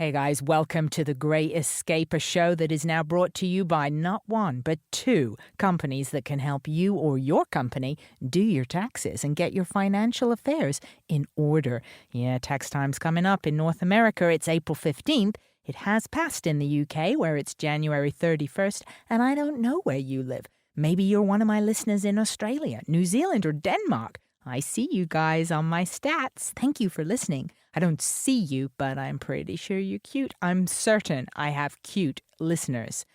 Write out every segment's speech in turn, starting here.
Hey guys, welcome to The Grey Escape, a show that is now brought to you by not one, but two companies that can help you or your company do your taxes and get your financial affairs in order. Yeah, tax time's coming up in North America. It's April 15th. It has passed in the UK, where it's January 31st, and I don't know where you live. Maybe you're one of my listeners in Australia, New Zealand, or Denmark. I see you guys on my stats. Thank you for listening. I don't see you, but I'm pretty sure you're cute. I'm certain I have cute listeners.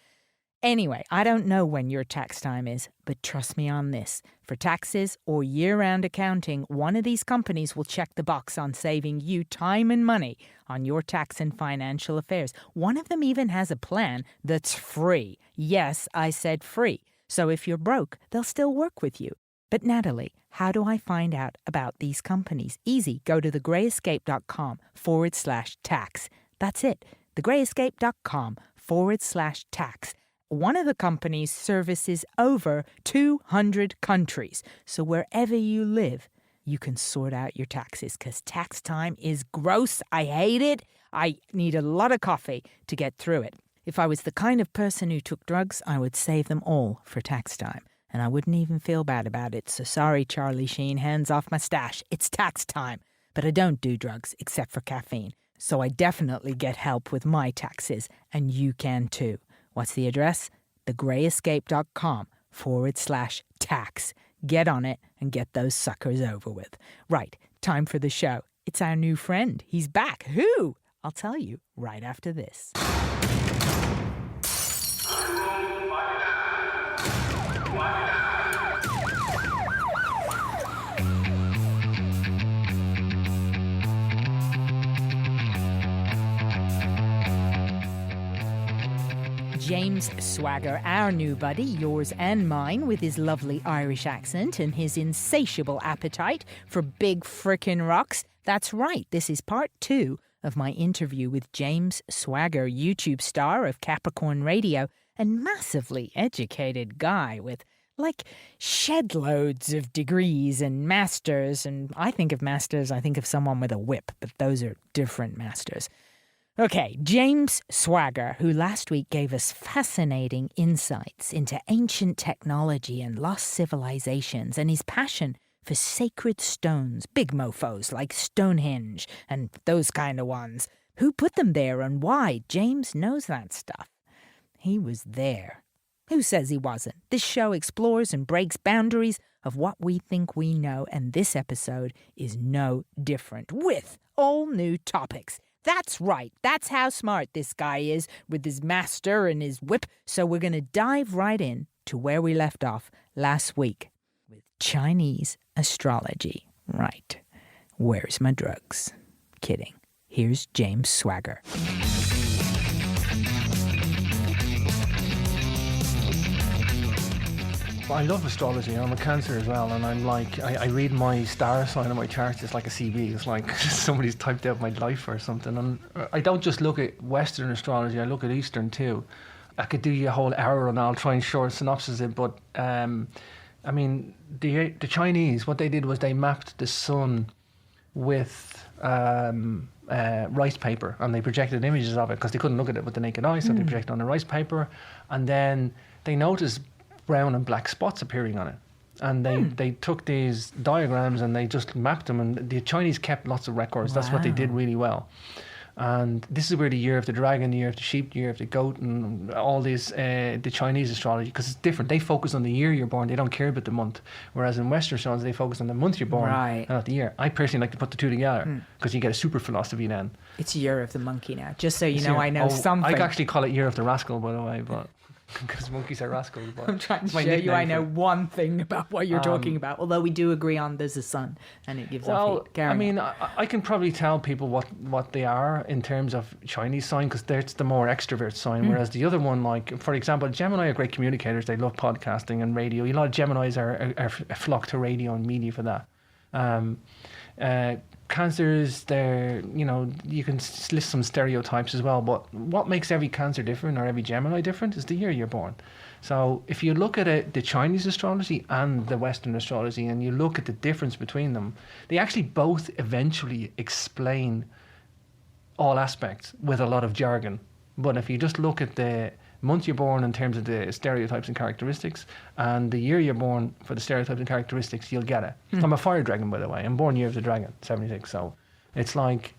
Anyway, I don't know when your tax time is, but trust me on this. For taxes or year-round accounting, one of these companies will check the box on saving you time and money on your tax and financial affairs. One of them even has a plan that's free. Yes, I said free. So if you're broke, they'll still work with you. But Natalie, how do I find out about these companies? Easy. Go to thegreyescape.com/tax. That's it. thegreyescape.com/tax. One of the companies services over 200 countries. So wherever you live, you can sort out your taxes because tax time is gross. I hate it. I need a lot of coffee to get through it. If I was the kind of person who took drugs, I would save them all for tax time. And I wouldn't even feel bad about it. So sorry, Charlie Sheen, hands off my stash. It's tax time. But I don't do drugs except for caffeine. So I definitely get help with my taxes. And you can too. What's the address? thegreyescape.com/tax. Get on it and get those suckers over with. Right, time for the show. It's our new friend. He's back. Who? I'll tell you right after this. James Swagger, our new buddy, yours and mine, with his lovely Irish accent and his insatiable appetite for big frickin' rocks. That's right, this is part 2 of my interview with James Swagger, YouTube star of Capricorn Radio and massively educated guy with, like, shed loads of degrees and masters. And I think of masters, I think of someone with a whip, but those are different masters. Okay, James Swagger, who last week gave us fascinating insights into ancient technology and lost civilizations and his passion for sacred stones, big mofos like Stonehenge and those kind of ones. Who put them there and why? James knows that stuff. He was there. Who says he wasn't? This show explores and breaks boundaries of what we think we know, and this episode is no different, with all new topics. That's right. That's how smart this guy is with his master and his whip. So we're going to dive right in to where we left off last week with Chinese astrology. Right. Where's my drugs? Kidding. Here's James Swagger. I love astrology. I'm a Cancer as well, and I'm like, I read my star sign on my chart. It's like a CV. It's like somebody's typed out my life or something. And I don't just look at Western astrology. I look at Eastern too. I could do you a whole hour and I'll try and short synopsis it. But I mean, the Chinese, what they did was they mapped the sun with rice paper, and they projected images of it because they couldn't look at it with the naked eye, so they projected on the rice paper, and then they noticed brown and black spots appearing on it, and they took these diagrams and they just mapped them, and the Chinese kept lots of records. That's what they did really well. And this is where the year of the dragon, the year of the sheep, the year of the goat, and all these the Chinese astrology, because it's different. They focus on the year you're born. They don't care about the month. Whereas in Western astrology, they focus on the month you're born, and not the year. I personally like to put the two together because you get a super philosophy then. It's year of the monkey now. Just so you know, I know something. I actually call it year of the rascal, by the way, but because monkeys are rascals. But I'm trying to show you I know one thing about what you're talking about, although we do agree on there's a sun and it gives off heat. I mean, I can probably tell people what they are in terms of Chinese sign, because that's the more extrovert sign, whereas the other one, like, for example, Gemini are great communicators. They love podcasting and radio. A lot of Geminis are flock to radio and media for that. Cancers, they're, you know, you can list some stereotypes as well, but what makes every Cancer different or every Gemini different is the year you're born. So if you look at it, the Chinese astrology and the Western astrology, and you look at the difference between them, they actually both eventually explain all aspects with a lot of jargon. But if you just look at the month you're born in terms of the stereotypes and characteristics, and the year you're born for the stereotypes and characteristics, you'll get it. I'm a fire dragon, by the way. I'm born year of the dragon, 76. So it's like,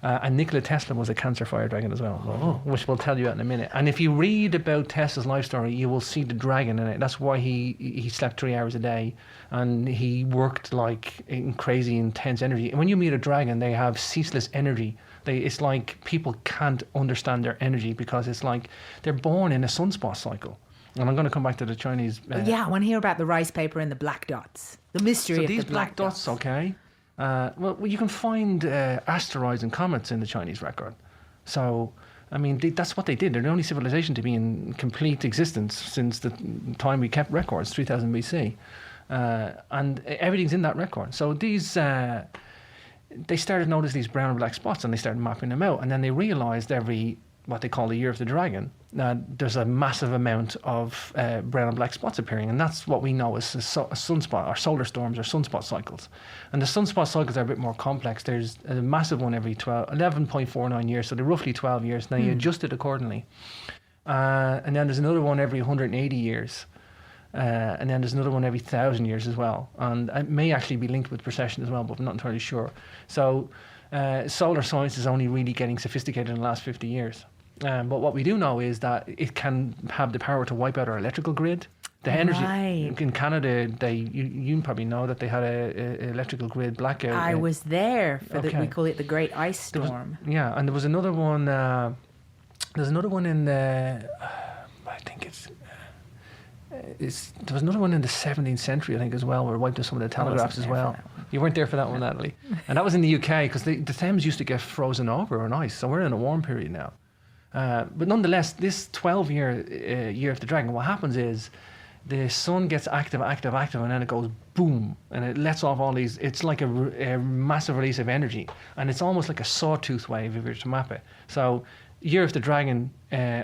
and Nikola Tesla was a Cancer fire dragon as well, which we'll tell you in a minute. And if you read about Tesla's life story, you will see the dragon in it. That's why he slept 3 hours a day, and he worked like in crazy intense energy. And when you meet a dragon, they have ceaseless energy. It's like people can't understand their energy because it's like they're born in a sunspot cycle. And I'm going to come back to the Chinese. I want to hear about the rice paper and the black dots. The mystery of these the black dots. Okay. Well, you can find asteroids and comets in the Chinese record. So, I mean, that's what they did. They're the only civilization to be in complete existence since the time we kept records, 3000 BC. And everything's in that record. So these, they started to notice these brown and black spots, and they started mapping them out. And then they realized what they call the year of the dragon, there's a massive amount of brown and black spots appearing, and that's what we know as a sunspot, or solar storms, or sunspot cycles. And the sunspot cycles are a bit more complex. There's a massive one every 11.49 years, so they're roughly 12 years. Now you adjust it accordingly. And then there's another one every 180 years. And then there's another one every 1,000 years as well. And it may actually be linked with precession as well, but I'm not entirely sure. So solar science is only really getting sophisticated in the last 50 years. But what we do know is that it can have the power to wipe out our electrical grid. The energy in Canada, you probably know that they had a electrical grid blackout. I was there for we call it the Great Ice Storm. And there was another one. There's another one in the. I think there was another one in the 17th century, I think, as well, where it wiped out some of the telegraphs as well. You weren't there for that one, Natalie. And that was in the UK, because the Thames used to get frozen over on ice, so we're in a warm period now. But nonetheless, this 12-year year of the dragon, what happens is the sun gets active, and then it goes boom, and it lets off all these. It's like a massive release of energy, and it's almost like a sawtooth wave if you were to map it. So, year of the dragon,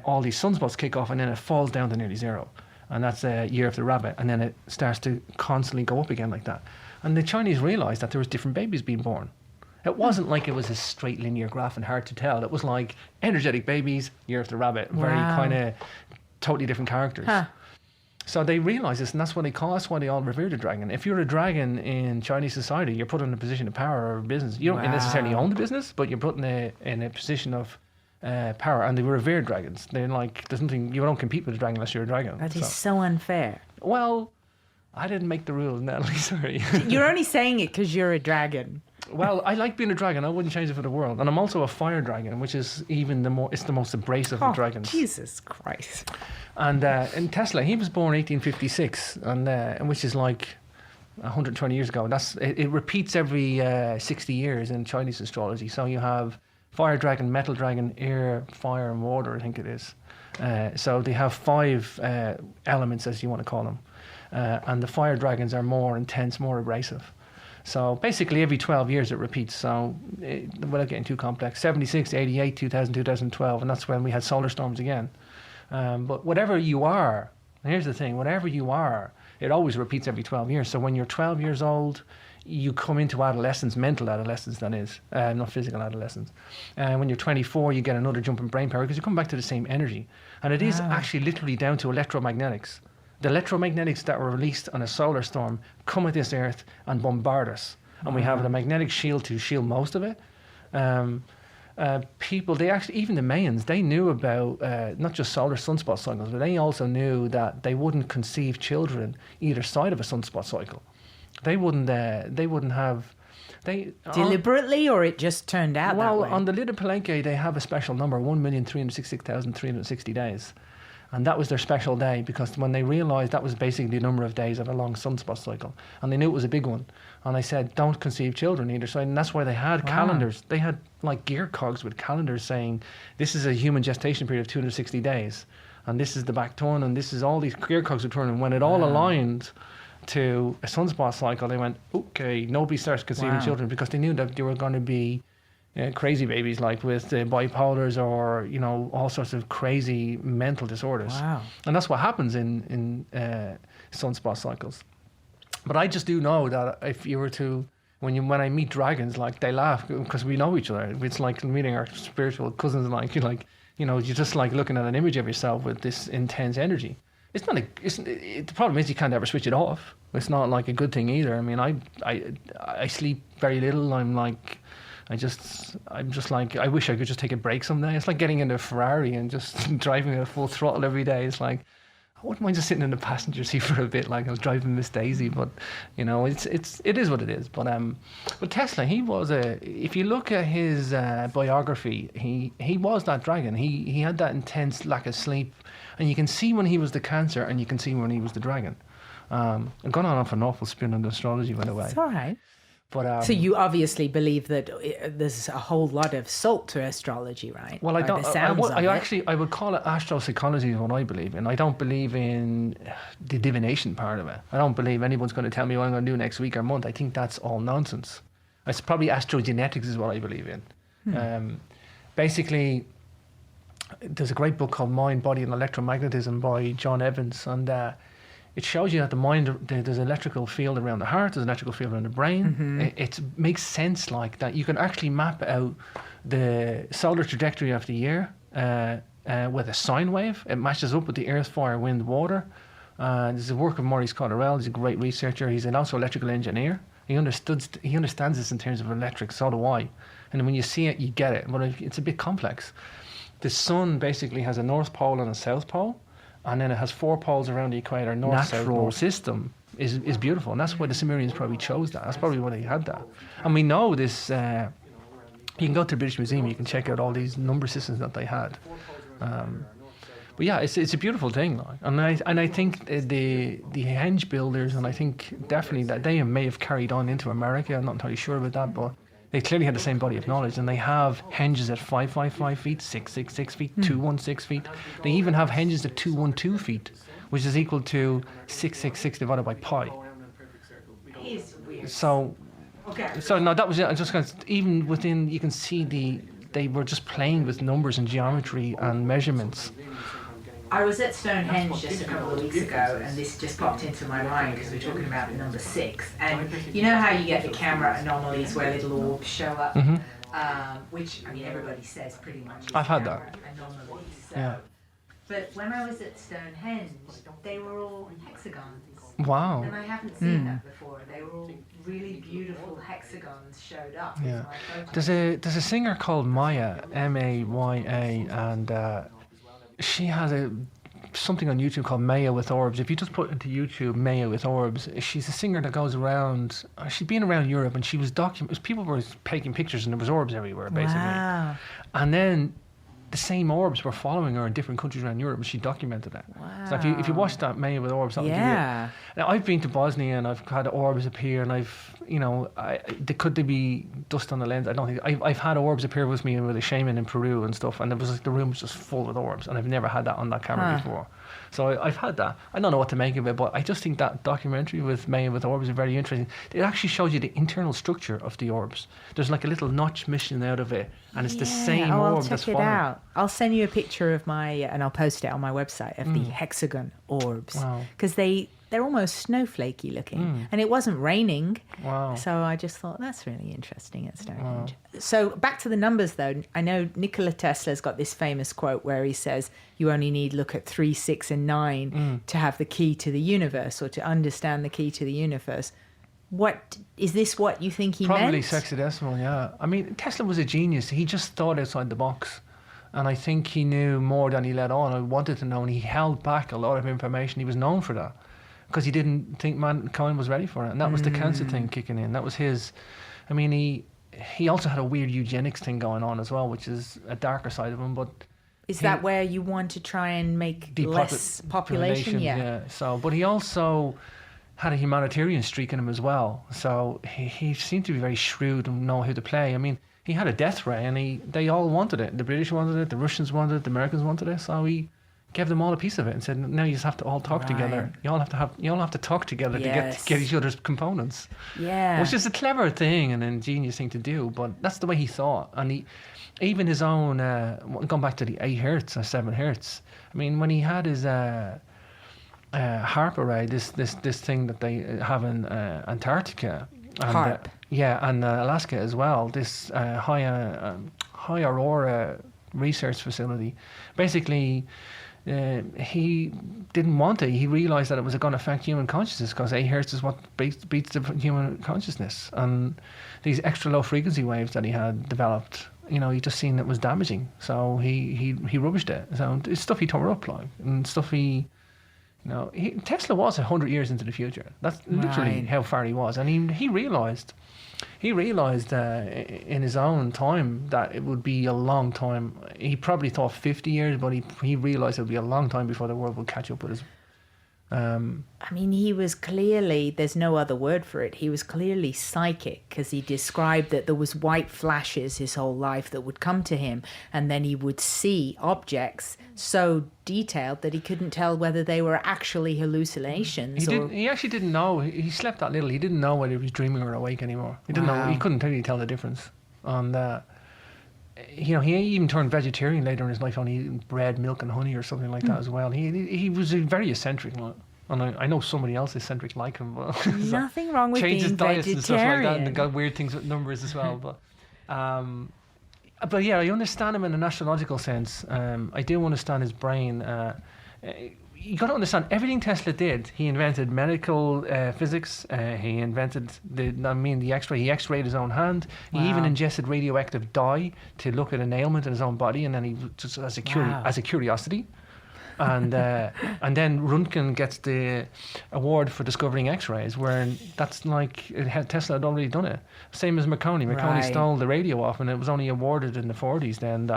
all these sunspots kick off, and then it falls down to nearly zero. And that's a year of the rabbit, and then it starts to constantly go up again like that. And the Chinese realized that there was different babies being born. It wasn't like it was a straight linear graph and hard to tell. It was like energetic babies, year of the rabbit, very kind of totally different characters. So they realized this, and that's why they all revere the dragon. If you're a dragon in Chinese society, you're put in a position of power or business. You don't necessarily own the business, but you're put in a position of power, and they revere dragons. They're like, there's nothing, you don't compete with a dragon unless you're a dragon. That is so unfair. Well, I didn't make the rules, Natalie, sorry. You're only saying it because you're a dragon. Well, I like being a dragon. I wouldn't change it for the world. And I'm also a fire dragon, which is it's the most abrasive of dragons. Jesus Christ. And Tesla, he was born 1856, and which is like 120 years ago. It repeats every 60 years in Chinese astrology. So you have fire dragon, metal dragon, air, fire, and water, I think it is. So they have 5 elements, as you want to call them. And the fire dragons are more intense, more abrasive. So basically every 12 years it repeats. So without getting too complex, 76, 88, 2000, 2012, and that's when we had solar storms again. But whatever you are, here's the thing, whatever you are, it always repeats every 12 years. So when you're 12 years old, you come into adolescence, mental adolescence that is, not physical adolescence. And when you're 24, you get another jump in brain power because you come back to the same energy. And it is actually literally down to electromagnetics. The electromagnetics that were released on a solar storm come at this Earth and bombard us. And we have the magnetic shield to shield most of it. People, even the Mayans, they knew about not just solar sunspot cycles, but they also knew that they wouldn't conceive children either side of a sunspot cycle. They wouldn't have... Deliberately, or it just turned out that way? Well, on the Lida Palenque, they have a special number, 1,366,360 days. And that was their special day, because when they realised that was basically the number of days of a long sunspot cycle, and they knew it was a big one, and they said, don't conceive children either side. And that's why they had calendars. They had like gear cogs with calendars saying, this is a human gestation period of 260 days, and this is the back turn, and this is all these gear cogs would turn. And when it all aligned to a sunspot cycle, they went, okay, nobody starts conceiving children, because they knew that they were going to be crazy babies, like with bipolars or, all sorts of crazy mental disorders. Wow. And that's what happens in sunspot cycles. But I just do know that if you were to, when I meet dragons, like they laugh because we know each other. It's like meeting our spiritual cousins. Like you're just like looking at an image of yourself with this intense energy. It's not the problem is you can't ever switch it off. It's not like a good thing either. I mean, I sleep very little. I'm just like, I wish I could just take a break someday. It's like getting into a Ferrari and just driving at full throttle every day. It's like, I wouldn't mind just sitting in the passenger seat for a bit, like I was driving Miss Daisy. But it is what it is. But Tesla, he was if you look at his biography, he was that dragon. He had that intense lack of sleep, and you can see when he was the Cancer, and you can see when he was the dragon. I've gone on for an awful spin on astrology, by the way. It's all right. But, so you obviously believe that there's a whole lot of salt to astrology, right? Well, I don't. I would call it astropsychology is what I believe in. I don't believe in the divination part of it. I don't believe anyone's going to tell me what I'm going to do next week or month. I think that's all nonsense. It's probably astrogenetics is what I believe in. Basically, there's a great book called Mind, Body and Electromagnetism by John Evans, and it shows you that the mind, there's an electrical field around the heart, there's an electrical field around the brain. It makes sense like that. You can actually map out the solar trajectory of the year with a sine wave. It matches up with the earth, fire, wind, water. There's a work of Maurice Cotterell. He's a great researcher. He's also electrical engineer. He understands this in terms of electrics, so do I. And when you see it, you get it. But it's a bit complex. The sun basically has a north pole and a south pole. And then it has 4 poles around the equator. North-south pole system is beautiful. And that's why the Sumerians probably chose that. That's probably why they had that. And we know this, you can go to the British Museum, you can check out all these number systems that they had. But yeah, it's a beautiful thing. Like. And I think the henge builders, and I think definitely that they may have carried on into America. I'm not entirely sure about that, but they clearly had the same body of knowledge, and they have henges at 555 feet, 666 feet, 216 feet. They even have henges at 212 feet, which is equal to 666 divided by pi. So no, that was it. I just kind of, even within, you can see they were just playing with numbers and geometry and measurements. I was at Stonehenge just a couple of weeks ago, and this just popped into my mind because we were talking about the number 6. And you know how you get the camera anomalies where little orbs show up, which I mean everybody says pretty much. I've had that. Anomalies. So. Yeah. But when I was at Stonehenge, they were all hexagons. Wow. And I haven't seen that before. They were all really beautiful hexagons showed up. Yeah. There's a singer called Maya, Maya, and she has something on YouTube called Maya with Orbs. If you just put into YouTube Maya with Orbs, she's a singer that goes around. She's been around Europe, and she was people were taking pictures, and there was orbs everywhere, basically. Wow. And then the same orbs were following her in different countries around Europe, and she documented it. Wow. So if you watch that Maya with Orbs, that'll give you. Now I've been to Bosnia, and I've had orbs appear, and could they be dust on the lens? I don't think. I've had orbs appear with me with a shaman in Peru and stuff, and it was like the room was just full with orbs, and I've never had that on that camera before. So I've had that. I don't know what to make of it, but I just think that documentary with Maya with Orbs is very interesting. It actually shows you the internal structure of the orbs. There's like a little notch missing out of it, and it's the same orb that's following. I'll check it out. I'll send you a picture of and I'll post it on my website, of the hexagon orbs. Wow. Because they're almost snowflakey looking. And it wasn't raining. Wow. So I just thought, that's really interesting at Stonehenge. Wow. So back to the numbers, though. I know Nikola Tesla's got this famous quote where he says, you only need look at 3, 6, and 9 to have the key to the universe, or to understand the key to the universe. What is this? What you think he meant? Probably sexadecimal, yeah. I mean, Tesla was a genius. He just thought outside the box. And I think he knew more than he let on. I wanted to know, and he held back a lot of information. He was known for that, because he didn't think mankind was ready for it. And that was the cancer thing kicking in. That was his. I mean, he also had a weird eugenics thing going on as well, which is a darker side of him. But is that where you want to try and make less population? Yeah. So, but he also had a humanitarian streak in him as well. So he seemed to be very shrewd and know how to play. I mean, he had a death ray, and they all wanted it. The British wanted it, the Russians wanted it, the Americans wanted it. So he gave them all a piece of it and said, "Now you just have to all talk together. You all have to talk together to get each other's components." Yeah, which is a clever thing and an ingenious thing to do. But that's the way he thought, and even his own going back to the 8 hertz or 7 hertz. I mean, when he had his harp array, this thing that they have in Antarctica. Harp. and Alaska as well. This high aurora research facility. Basically, he didn't want it. He realized that it was going to affect human consciousness because 8 hertz is what beats the human consciousness. And these extra low frequency waves that he had developed, he just seen it was damaging. So he rubbished it. So it's stuff he tore up, like, and stuff Tesla was 100 years into the future. That's literally how far he was. And he realized in his own time that it would be a long time. He probably thought 50 years, but he realized it would be a long time before the world would catch up with us. I mean, he was clearly, there's no other word for it, he was clearly psychic, because he described that there was white flashes his whole life that would come to him, and then he would see objects so detailed that he couldn't tell whether they were actually hallucinations. He actually didn't know. He slept that little. He didn't know whether he was dreaming or awake anymore. He didn't know. He couldn't really tell the difference. And he even turned vegetarian later in his life, on eating bread, milk, and honey or something like that as well. He was very eccentric, and I know somebody else eccentric like him. But nothing wrong with changed his being diets vegetarian. and stuff like that, and got weird things with numbers as well. But yeah, I understand him in an astrological sense. I do understand his brain. You got to understand everything Tesla did. He invented medical physics. He invented the X-ray. He X-rayed his own hand. Wow. He even ingested radioactive dye to look at an ailment in his own body, and then he just as a curiosity. And then Röntgen gets the award for discovering X-rays, where that's like Tesla had already done it. Same as Marconi. Marconi stole the radio off, and it was only awarded in the 40s. Then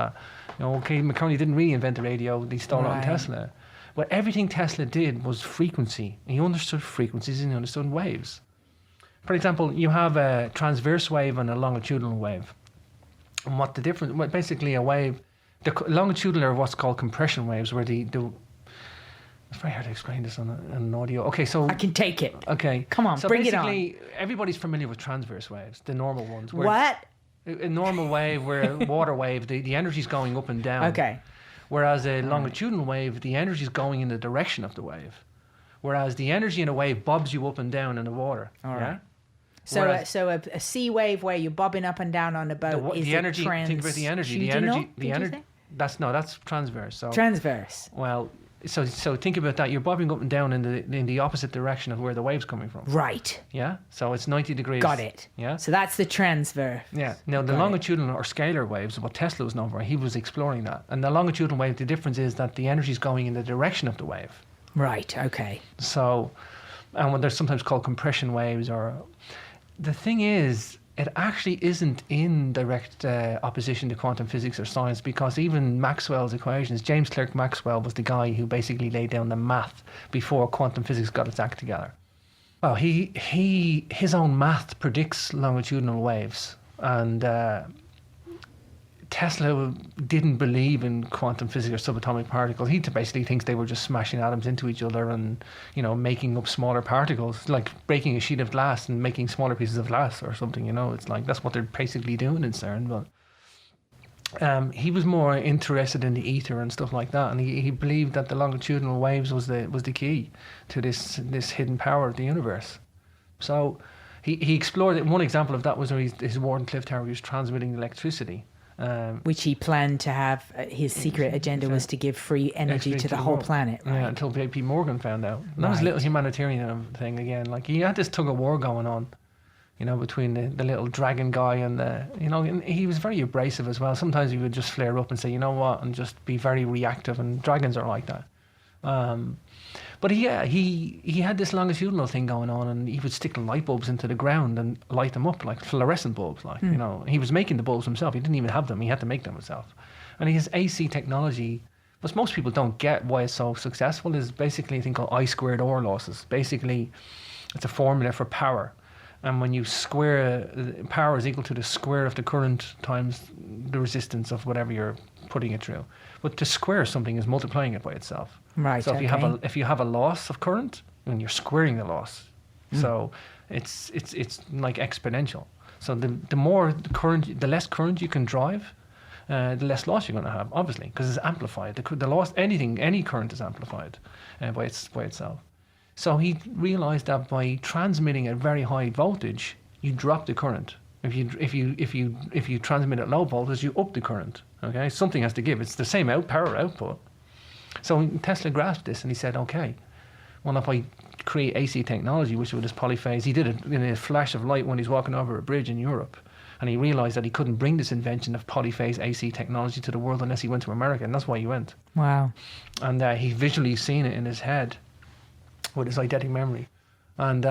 Marconi didn't really invent the radio; he stole it on Tesla. But everything Tesla did was frequency. He understood frequencies and he understood waves. For example, you have a transverse wave and a longitudinal wave. And what the difference? Well, basically, a wave. The longitudinal are what's called compression waves, where it's very hard to explain this on an audio. Okay, so I can take it. Okay, come on, so bring it on. Basically, everybody's familiar with transverse waves, the normal ones. What? A normal wave, where a water wave, the energy's going up and down. Okay. Whereas a longitudinal wave, the energy is going in the direction of the wave. Whereas the energy in a wave bobs you up and down in the water. All right. So a sea wave where you're bobbing up and down on a boat is the energy. Think about the energy. That's transverse. So transverse. Well, so think about that. You're bobbing up and down in the opposite direction of where the wave's coming from. Right. Yeah. So it's 90 degrees. Got it. Yeah. So that's the transverse. Yeah. Now the longitudinal or scalar waves, what Tesla was known for, he was exploring that. And the longitudinal wave, the difference is that the energy is going in the direction of the wave. Right. Okay. So, and when they're sometimes called compression waves, or the thing is, it actually isn't in direct opposition to quantum physics or science, because even Maxwell's equations, James Clerk Maxwell was the guy who basically laid down the math before quantum physics got its act together. Well, his own math predicts longitudinal waves, and Tesla didn't believe in quantum physics or subatomic particles. He basically thinks they were just smashing atoms into each other and, making up smaller particles, like breaking a sheet of glass and making smaller pieces of glass or something. It's like that's what they're basically doing in CERN. But he was more interested in the ether and stuff like that, and he believed that the longitudinal waves was the key to this hidden power of the universe. So he explored it. One example of that was his Wardenclyffe Tower. He was transmitting electricity. Which he planned to have, his secret agenda was to give free energy to the whole planet, right? Yeah, until P. Morgan found out. And that was a little humanitarian thing again. Like, he had this tug of war going on, between the little dragon guy and and he was very abrasive as well. Sometimes he would just flare up and say, you know what, and just be very reactive, and dragons are like that. But he had this longitudinal thing going on, and he would stick light bulbs into the ground and light them up like fluorescent bulbs. He was making the bulbs himself. He didn't even have them. He had to make them himself. And his AC technology, but most people don't get why it's so successful, is basically a thing called I squared R losses. Basically, it's a formula for power. And when you square, power is equal to the square of the current times the resistance of whatever you're putting it through. But to square something is multiplying it by itself. Right. So if you have a loss of current, then you're squaring the loss. So it's like exponential. So the more current, the less current you can drive, the less loss you're going to have, obviously, because it's amplified. The loss, any current is amplified by itself. So he realized that by transmitting at very high voltage, you drop the current. If you transmit at low voltage, you up the current. Okay, something has to give. It's the same power output. So Tesla grasped this and he said, okay, well, if I create AC technology, which was this polyphase, he did it in a flash of light when he's walking over a bridge in Europe. And he realized that he couldn't bring this invention of polyphase AC technology to the world unless he went to America, and that's why he went. Wow. And he visually seen it in his head with his eidetic memory. And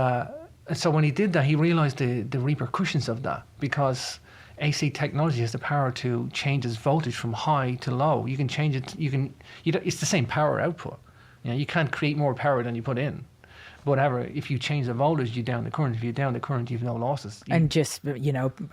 so when he did that, he realized the repercussions of that, because AC technology has the power to change its voltage from high to low. You can change it. It's the same power output. You can't create more power than you put in. Whatever, if you change the voltage, you down the current. If you down the current, you've no losses. And just,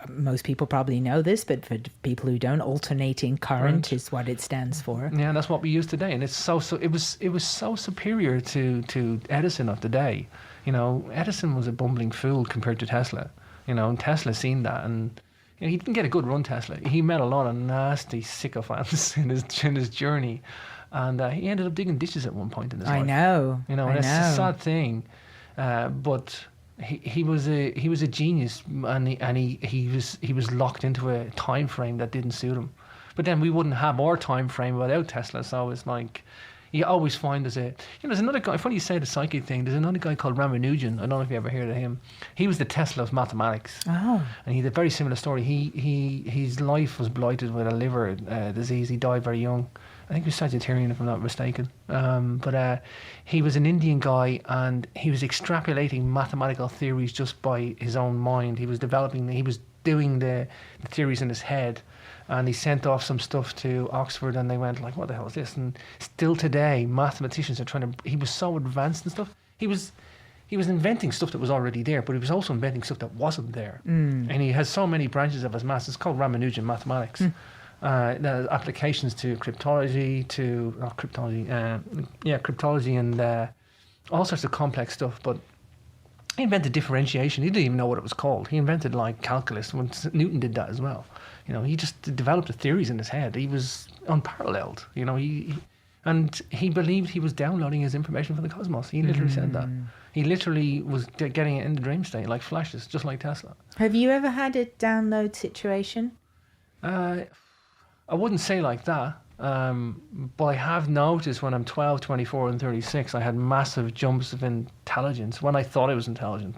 most people probably know this, but for people who don't, alternating current is what it stands for. Yeah, that's what we use today, and it's it was so superior to Edison of the day. Edison was a bumbling fool compared to Tesla. And Tesla seen that, and he didn't get a good run. Tesla, he met a lot of nasty sycophants in his journey. And he ended up digging ditches at one point in his life. I know. And it's a sad thing, but he was a genius, and he was locked into a time frame that didn't suit him. But then we wouldn't have our time frame without Tesla. So it's like you always find there's another guy. Funny you say the psychic thing. There's another guy called Ramanujan. I don't know if you ever heard of him. He was the Tesla of mathematics. Oh. And he had a very similar story. His life was blighted with a liver disease. He died very young. I think he was Sagittarian, if I'm not mistaken. But he was an Indian guy, and he was extrapolating mathematical theories just by his own mind. He was doing the theories in his head, and he sent off some stuff to Oxford, and they went like, what the hell is this? And still today, mathematicians are he was so advanced and stuff. He was inventing stuff that was already there, but he was also inventing stuff that wasn't there. And he has so many branches of his maths. It's called Ramanujan mathematics. There's applications to cryptology, cryptology and all sorts of complex stuff. But he invented differentiation. He didn't even know what it was called. He invented like calculus. When Newton did that as well. He just developed the theories in his head. He was unparalleled. And he believed he was downloading his information from the cosmos. He literally said that. He literally was getting it in the dream state, like flashes, just like Tesla. Have you ever had a download situation? I wouldn't say like that, but I have noticed when I'm 12, 24 and 36, I had massive jumps of intelligence when I thought I was intelligent,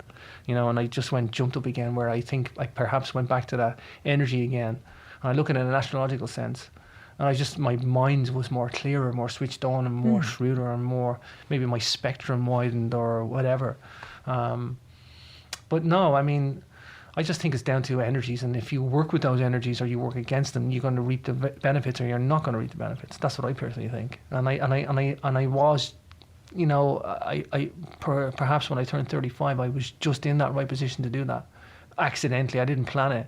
and I just jumped up again, where I think I perhaps went back to that energy again. And I look at it in an astrological sense, and my mind was more clearer, more switched on, and more shrewder, and more, maybe my spectrum widened or whatever. But no, I just think it's down to energies, and if you work with those energies or you work against them, you're going to reap the benefits, or you're not going to reap the benefits. That's what I personally think. And I was, perhaps when I turned 35, I was just in that right position to do that. Accidentally, I didn't plan it,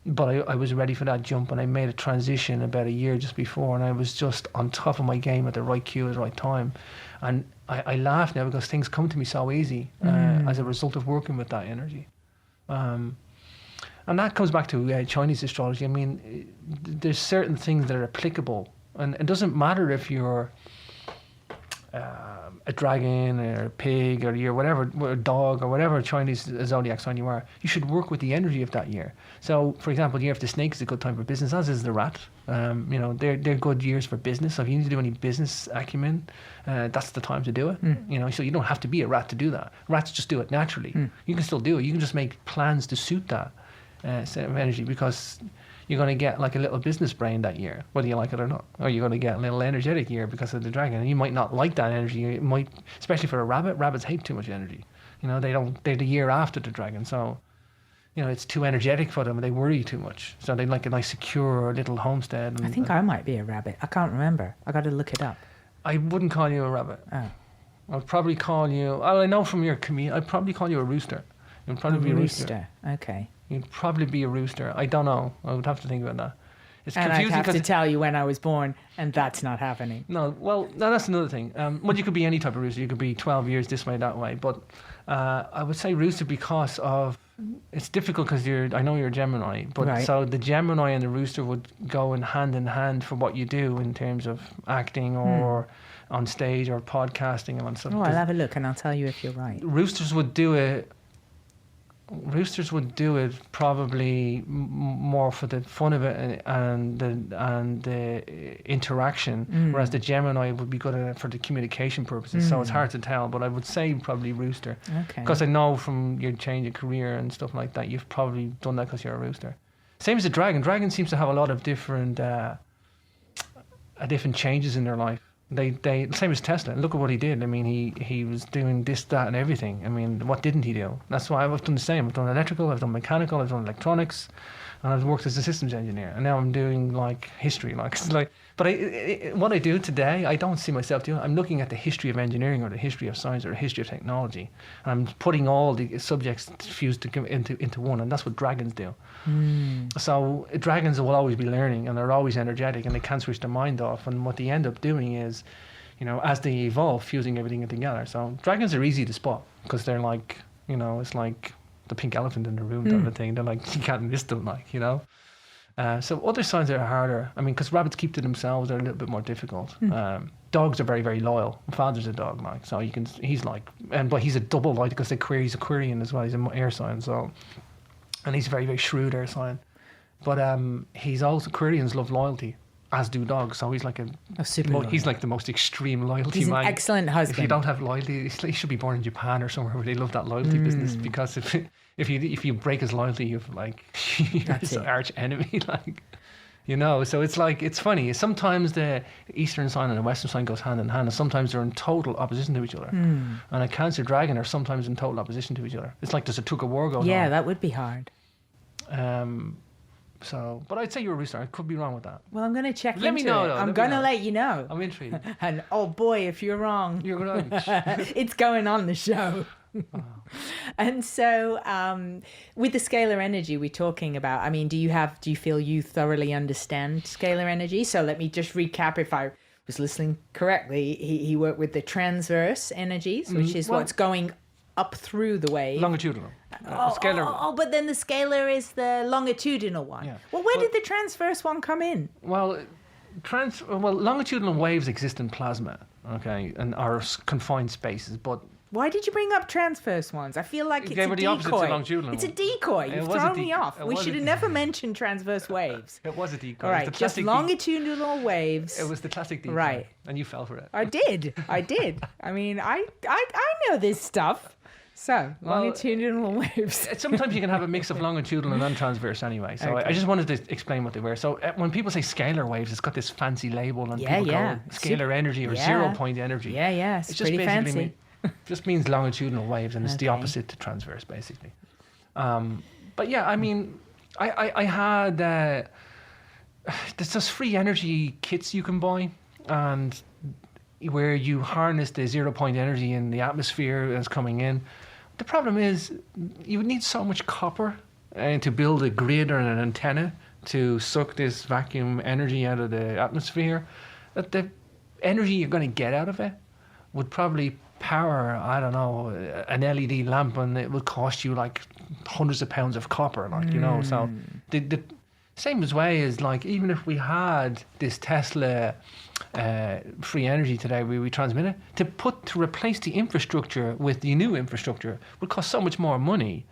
but I was ready for that jump, and I made a transition about a year just before, and I was just on top of my game at the right cue at the right time. And I laugh now because things come to me so easy as a result of working with that energy. And that comes back to Chinese astrology. There's certain things that are applicable, and it doesn't matter if you're a dragon or a pig or you're whatever, a dog or whatever Chinese zodiac sign you are. You should work with the energy of that year. So, for example, the year of the snake is a good time for business, as is the rat. They're good years for business. So if you need to do any business acumen, that's the time to do it. So you don't have to be a rat to do that. Rats just do it naturally. You can still do it. You can just make plans to suit that set of energy, because you're going to get like a little business brain that year, whether you like it or not. Or you're going to get a little energetic year because of the dragon. And you might not like that energy. It might, especially for a rabbit. Rabbits hate too much energy. They're the year after the dragon. So, it's too energetic for them, and they worry too much. So they like a nice secure little homestead. I think I might be a rabbit. I can't remember. I got to look it up. I wouldn't call you a rabbit. Oh. I'd probably call you, I know from your community, I'd probably call you a rooster. You'd probably be a rooster. Okay. You'd probably be a rooster. I don't know. I would have to think about that. It's and confusing. I'd have to tell you when I was born, and that's not happening. No, that's another thing. Well, you could be any type of rooster. You could be 12 years this way, that way. But I would say rooster because of, it's difficult because I know you're a Gemini, but right. So the Gemini and the rooster would go in hand for what you do in terms of acting or on stage or podcasting and on something. Oh, I'll have a look and I'll tell you if you're right. Roosters would do it. roosters would do it probably more for the fun of it and the interaction, whereas the Gemini would be good at it for the communication purposes. So it's hard to tell, but I would say probably rooster. Okay. Because I know from your change of career and stuff like that, you've probably done that because you're a rooster. Same as the dragon. Dragon seems to have a lot of different changes in their life. They same as Tesla. Look at what he did. I mean, he was doing this, that, and everything. I mean, what didn't he do? That's why I've done the same. I've done electrical, I've done mechanical, I've done electronics, and I've worked as a systems engineer. And now I'm doing like history, But what I do today, I don't see myself doing. I'm looking at the history of engineering or the history of science or the history of technology. And I'm putting all the subjects fused into one, and that's what dragons do. So dragons will always be learning, and they're always energetic, and they can't switch their mind off. And what they end up doing is, as they evolve, fusing everything together. So dragons are easy to spot because they're like, it's like the pink elephant in the room type of thing. They're like, you can't miss them, So other signs are harder. I mean, because rabbits keep to themselves, they're a little bit more difficult. Dogs are very, very loyal. My father's a dog, so but he's a double light because he's Aquarian as well. He's an air sign, and he's a very, very shrewd air sign. But he's also, Aquarians love loyalty, as do dogs. So he's like he's like the most extreme loyalty man. He's an excellent husband. If you don't have loyalty, he should be born in Japan or somewhere where they love that loyalty business. Because if you break his loyalty, you're his arch enemy. So it's funny. Sometimes the Eastern sign and the Western sign goes hand in hand, and sometimes they're in total opposition to each other. And a Cancer dragon are sometimes in total opposition to each other. It's like there's a tug of war going on. Yeah, that would be hard. But I'd say you're a rooster. I could be wrong with that. Well, I'm going to check into Let me know, it. though. I'm going to let you know. I'm intrigued. And oh boy, if you're wrong, You're going to. it's going on the show. And so with the scalar energy we're talking about, I mean, do you feel you thoroughly understand scalar energy? So let me just recap. If I was listening correctly, he worked with the transverse energies, which is what's going up through the wave. Longitudinal. Scalar. But then the scalar is the longitudinal one. Yeah. Well, where did the transverse one come in? Well, longitudinal waves exist in plasma, and are confined spaces, but Why did you bring up transverse ones? I feel like it's a the opposite to decoy. longitudinal. It's a decoy. You've thrown me off. We should have never mentioned transverse waves. It was a decoy. All right, just longitudinal waves. It was the classic decoy. Right. And you fell for it. I did. I mean, I know this stuff. So, longitudinal waves. Sometimes you can have a mix of longitudinal and transverse anyway. So I just wanted to explain what they were. So when people say scalar waves, it's got this fancy label, and people call it scalar energy or 0 point energy. Yeah, it's pretty fancy. Just means longitudinal waves, and it's the opposite to transverse, basically. But yeah, I mean, I had there's those free energy kits you can buy, and where you harness the 0 point energy in the atmosphere that's coming in. The problem is you would need so much copper to build a grid or an antenna to suck this vacuum energy out of the atmosphere, that the energy you're going to get out of it would probably power, I don't know, an LED lamp, and it would cost you like hundreds of pounds of copper, So the same as way is like, even if we had this Tesla free energy today, we transmit it, to replace the infrastructure with the new infrastructure would cost so much more money.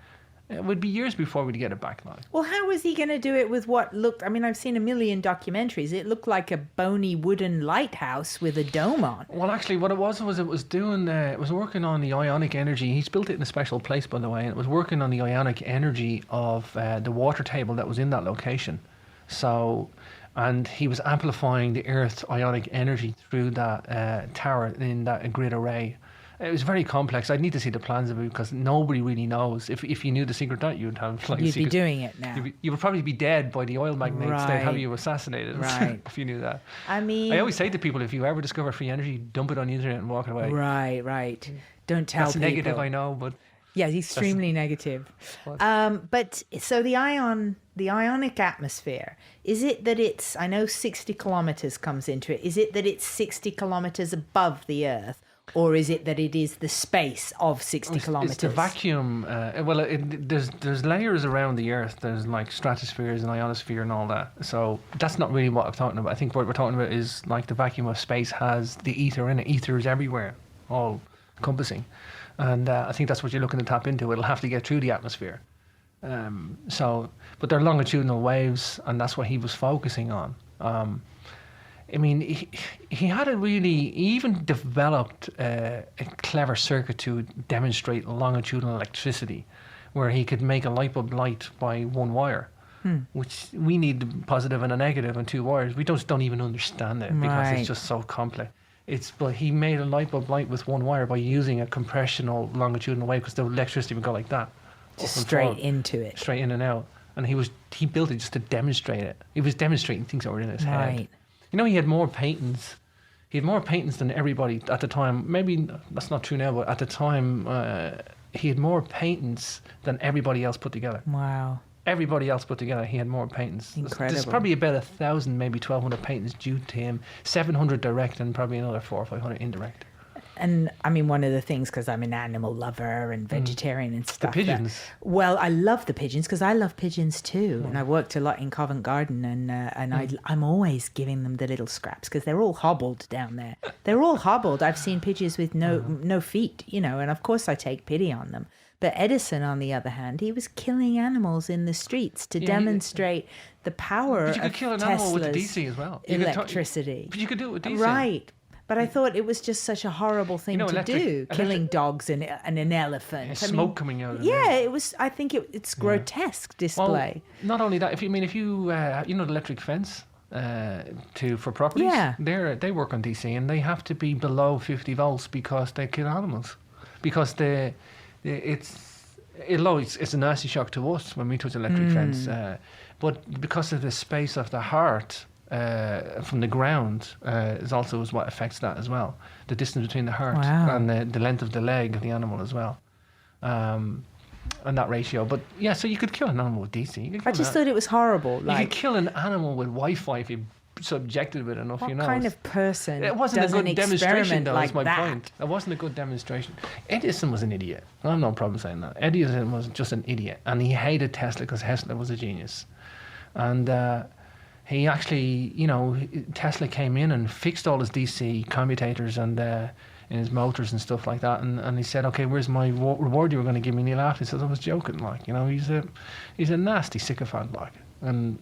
It would be years before we'd get it back now. Well, how was he going to do it with what looked... I mean, I've seen a million documentaries. It looked like a bony wooden lighthouse with a dome on. Well, actually, what it was it was working on the ionic energy. He's built it in a special place, by the way, and it was working on the ionic energy of the water table that was in that location. So... And he was amplifying the Earth's ionic energy through that tower in that grid array. It was very complex. I'd need to see the plans of it because nobody really knows. If you knew the secret that you'd have like you'd be doing it now. You would probably be dead by the oil magnates. They'd have you assassinated. Right. If you knew that. I mean, I always say to people, if you ever discover free energy, dump it on the internet and walk away. Right. Don't tell That's people. negative, I know, but yeah, extremely negative. But so the ionic atmosphere, is it that it's, I know 60 kilometers comes into it. Is it that it's 60 kilometers above the Earth? Or is it that it is the space of 60 kilometers? It's the vacuum. There's layers around the Earth. There's like stratospheres and ionosphere and all that. So that's not really what I'm talking about. I think what we're talking about is like the vacuum of space has the ether in it. Ether is everywhere, all encompassing. And I think that's what you're looking to tap into. It'll have to get through the atmosphere. But they're longitudinal waves, and that's what he was focusing on. I mean, he he even developed a clever circuit to demonstrate longitudinal electricity, where he could make a light bulb light by one wire, which we need the positive and a negative and two wires. We don't even understand it because it's just so complex. But he made a light bulb light with one wire by using a compressional longitudinal wave, because the electricity would go like that. Just straight into it. Straight in and out. And he built it just to demonstrate it. He was demonstrating things that were in his head. You know, he had more patents. He had more patents than everybody at the time. Maybe that's not true now, but at the time, he had more patents than everybody else put together. Wow. Everybody else put together, he had more patents. Incredible. There's probably about 1,000, maybe 1,200 patents due to him. 700 direct and probably another 400 or 500 indirect. And I mean, one of the things, because I'm an animal lover and vegetarian and stuff. The pigeons. I love the pigeons because I love pigeons too. And I worked a lot in Covent Garden, and I'm always giving them the little scraps because they're all hobbled down there. They're all hobbled. I've seen pigeons with no feet, you know, and of course I take pity on them. But Edison, on the other hand, he was killing animals in the streets to demonstrate the power of Tesla's you could kill an animal with the DC as well. Electricity. But you could do it with DC. Right. But I thought it was just such a horrible thing to do, killing dogs and an elephant. Yeah, smoke coming out of it. Yeah, it was. I think it's grotesque display. Well, not only that, if you you know the electric fence for properties, they work on DC, and they have to be below 50 volts because they kill animals, because it's a nasty shock to us when we touch electric fence, but because of the space of the heart. From the ground is what affects that as well. The distance between the heart and the length of the leg of the animal as well, and that ratio. But yeah, so you could kill an animal with DC. I just thought it was horrible. You could kill an animal with Wi-Fi if you subjected it enough. What kind of person? It wasn't a good demonstration, though. Like that's my point. It wasn't a good demonstration. Edison was an idiot. I have no problem saying that. Edison was just an idiot, and he hated Tesla because Tesla was a genius, and. He actually, Tesla came in and fixed all his DC commutators and in his motors and stuff like that. And he said, okay, where's my reward you were going to give me? And he laughed. He said, I was joking. He's a nasty sycophant, And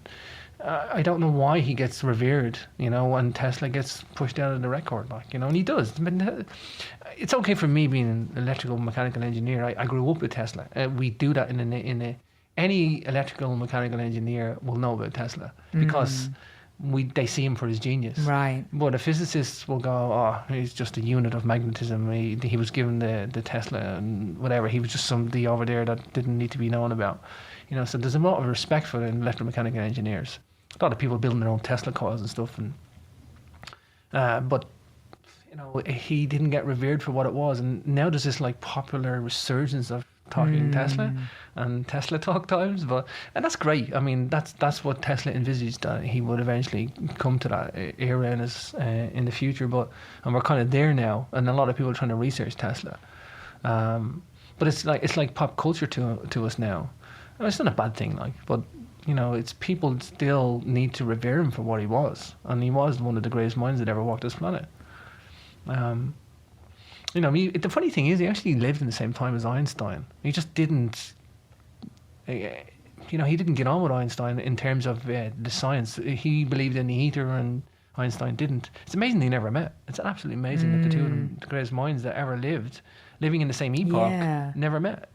I don't know why he gets revered, and Tesla gets pushed out of the record, and he does. It's okay for me being an electrical mechanical engineer. I grew up with Tesla. We do that any electrical and mechanical engineer will know about Tesla because they see him for his genius. Right. But a physicist will go, oh, he's just a unit of magnetism. He was given the Tesla and whatever. He was just somebody over there that didn't need to be known about. So there's a lot of respect for the electromechanical engineers. A lot of people building their own Tesla coils and stuff. But he didn't get revered for what it was. And now there's this popular resurgence of talking Tesla and Tesla talk times, and that's great. I mean, that's what Tesla envisaged, that he would eventually come to that era in the future. And we're kind of there now, and a lot of people are trying to research Tesla. But it's like pop culture to us now. It's not a bad thing, but it's people still need to revere him for what he was, and he was one of the greatest minds that ever walked this planet. The funny thing is, he actually lived in the same time as Einstein. He just didn't, he didn't get on with Einstein in terms of the science. He believed in the ether and Einstein didn't. It's amazing they never met. It's absolutely amazing that the two of them, the greatest minds that ever lived, living in the same epoch, never met.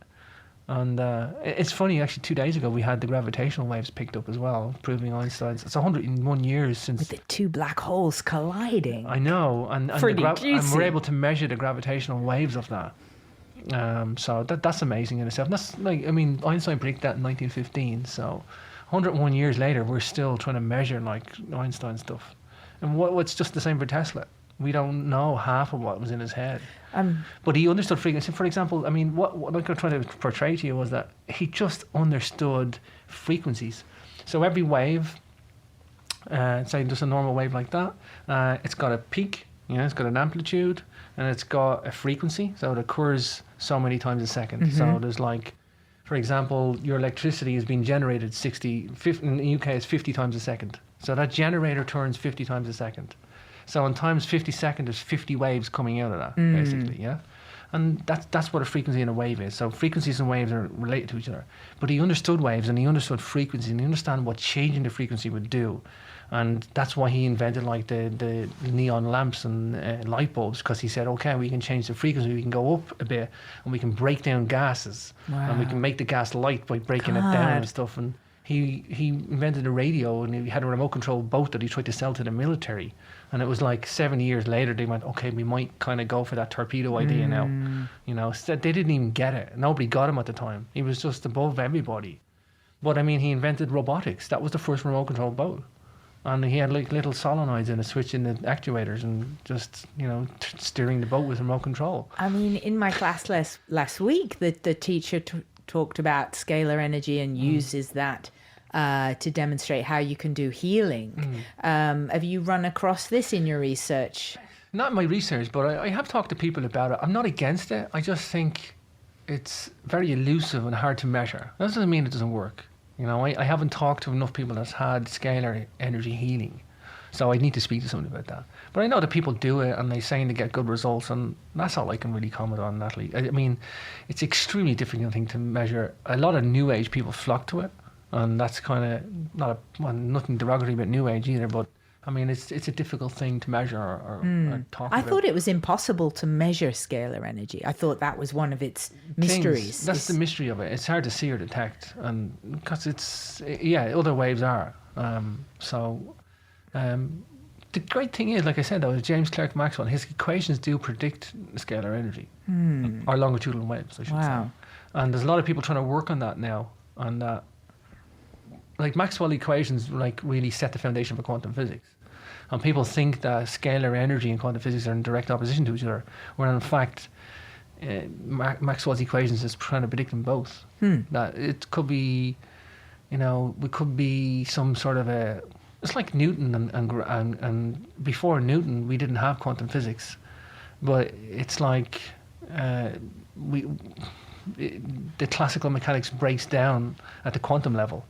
And it's funny, actually, 2 days ago we had the gravitational waves picked up as well, proving Einstein's. It's 101 years since... With the two black holes colliding. I know, and we're able to measure the gravitational waves of that. So that's amazing in itself. That's Einstein predicted that in 1915, so 101 years later we're still trying to measure Einstein stuff. And what's just the same for Tesla. We don't know half of what was in his head. But he understood frequency. For example, what I'm trying to portray to you was that he just understood frequencies. So every wave, say just a normal wave like that, it's got a peak, it's got an amplitude, and it's got a frequency. So it occurs so many times a second. So there's for example, your electricity is being generated 50, in the UK it's 50 times a second. So that generator turns 50 times a second. So in times 50 seconds, there's 50 waves coming out of that, basically, yeah? And that's what a frequency and a wave is. So frequencies and waves are related to each other. But he understood waves and he understood frequency and he understood what changing the frequency would do. And that's why he invented like the neon lamps and light bulbs, because he said, okay, we can change the frequency, we can go up a bit and we can break down gases. Wow. And we can make the gas light by breaking it down and stuff. And he invented a radio, and he had a remote control boat that he tried to sell to the military. And it was like 7 years later, they went, okay, we might kind of go for that torpedo idea now. You know, so they didn't even get it. Nobody got him at the time. He was just above everybody. But I mean, he invented robotics. That was the first remote control boat. And he had like little solenoids in it, switching the actuators and just, you know, steering the boat with remote control. I mean, in my class last week, the teacher talked about scalar energy and uses that to demonstrate how you can do healing. Have you run across this in your research? Not in my research, but I have talked to people about it. I'm not against it. I just think it's very elusive and hard to measure. That doesn't mean it doesn't work. You know, I haven't talked to enough people that's had scalar energy healing. So I need to speak to somebody about that. But I know that people do it and they say they get good results, and that's all I can really comment on, Natalie. I mean, it's extremely difficult thing to measure. A lot of New Age people flock to it, and that's kind of nothing derogatory about New Age either, but I mean, it's a difficult thing to measure or talk about. I thought it was impossible to measure scalar energy. I thought that was one of its mysteries. That's the mystery of it. It's hard to see or detect, and because other waves are. The great thing is, like I said, though, is James Clerk Maxwell, his equations do predict scalar energy, or longitudinal waves, I should say. And there's a lot of people trying to work on that now, and like Maxwell equations like really set the foundation for quantum physics. And people think that scalar energy and quantum physics are in direct opposition to each other, where in fact Maxwell's equations is trying to predict them both. That it could be, you know, we could be some sort of it's like Newton and before Newton we didn't have quantum physics, but it's like the classical mechanics breaks down at the quantum level.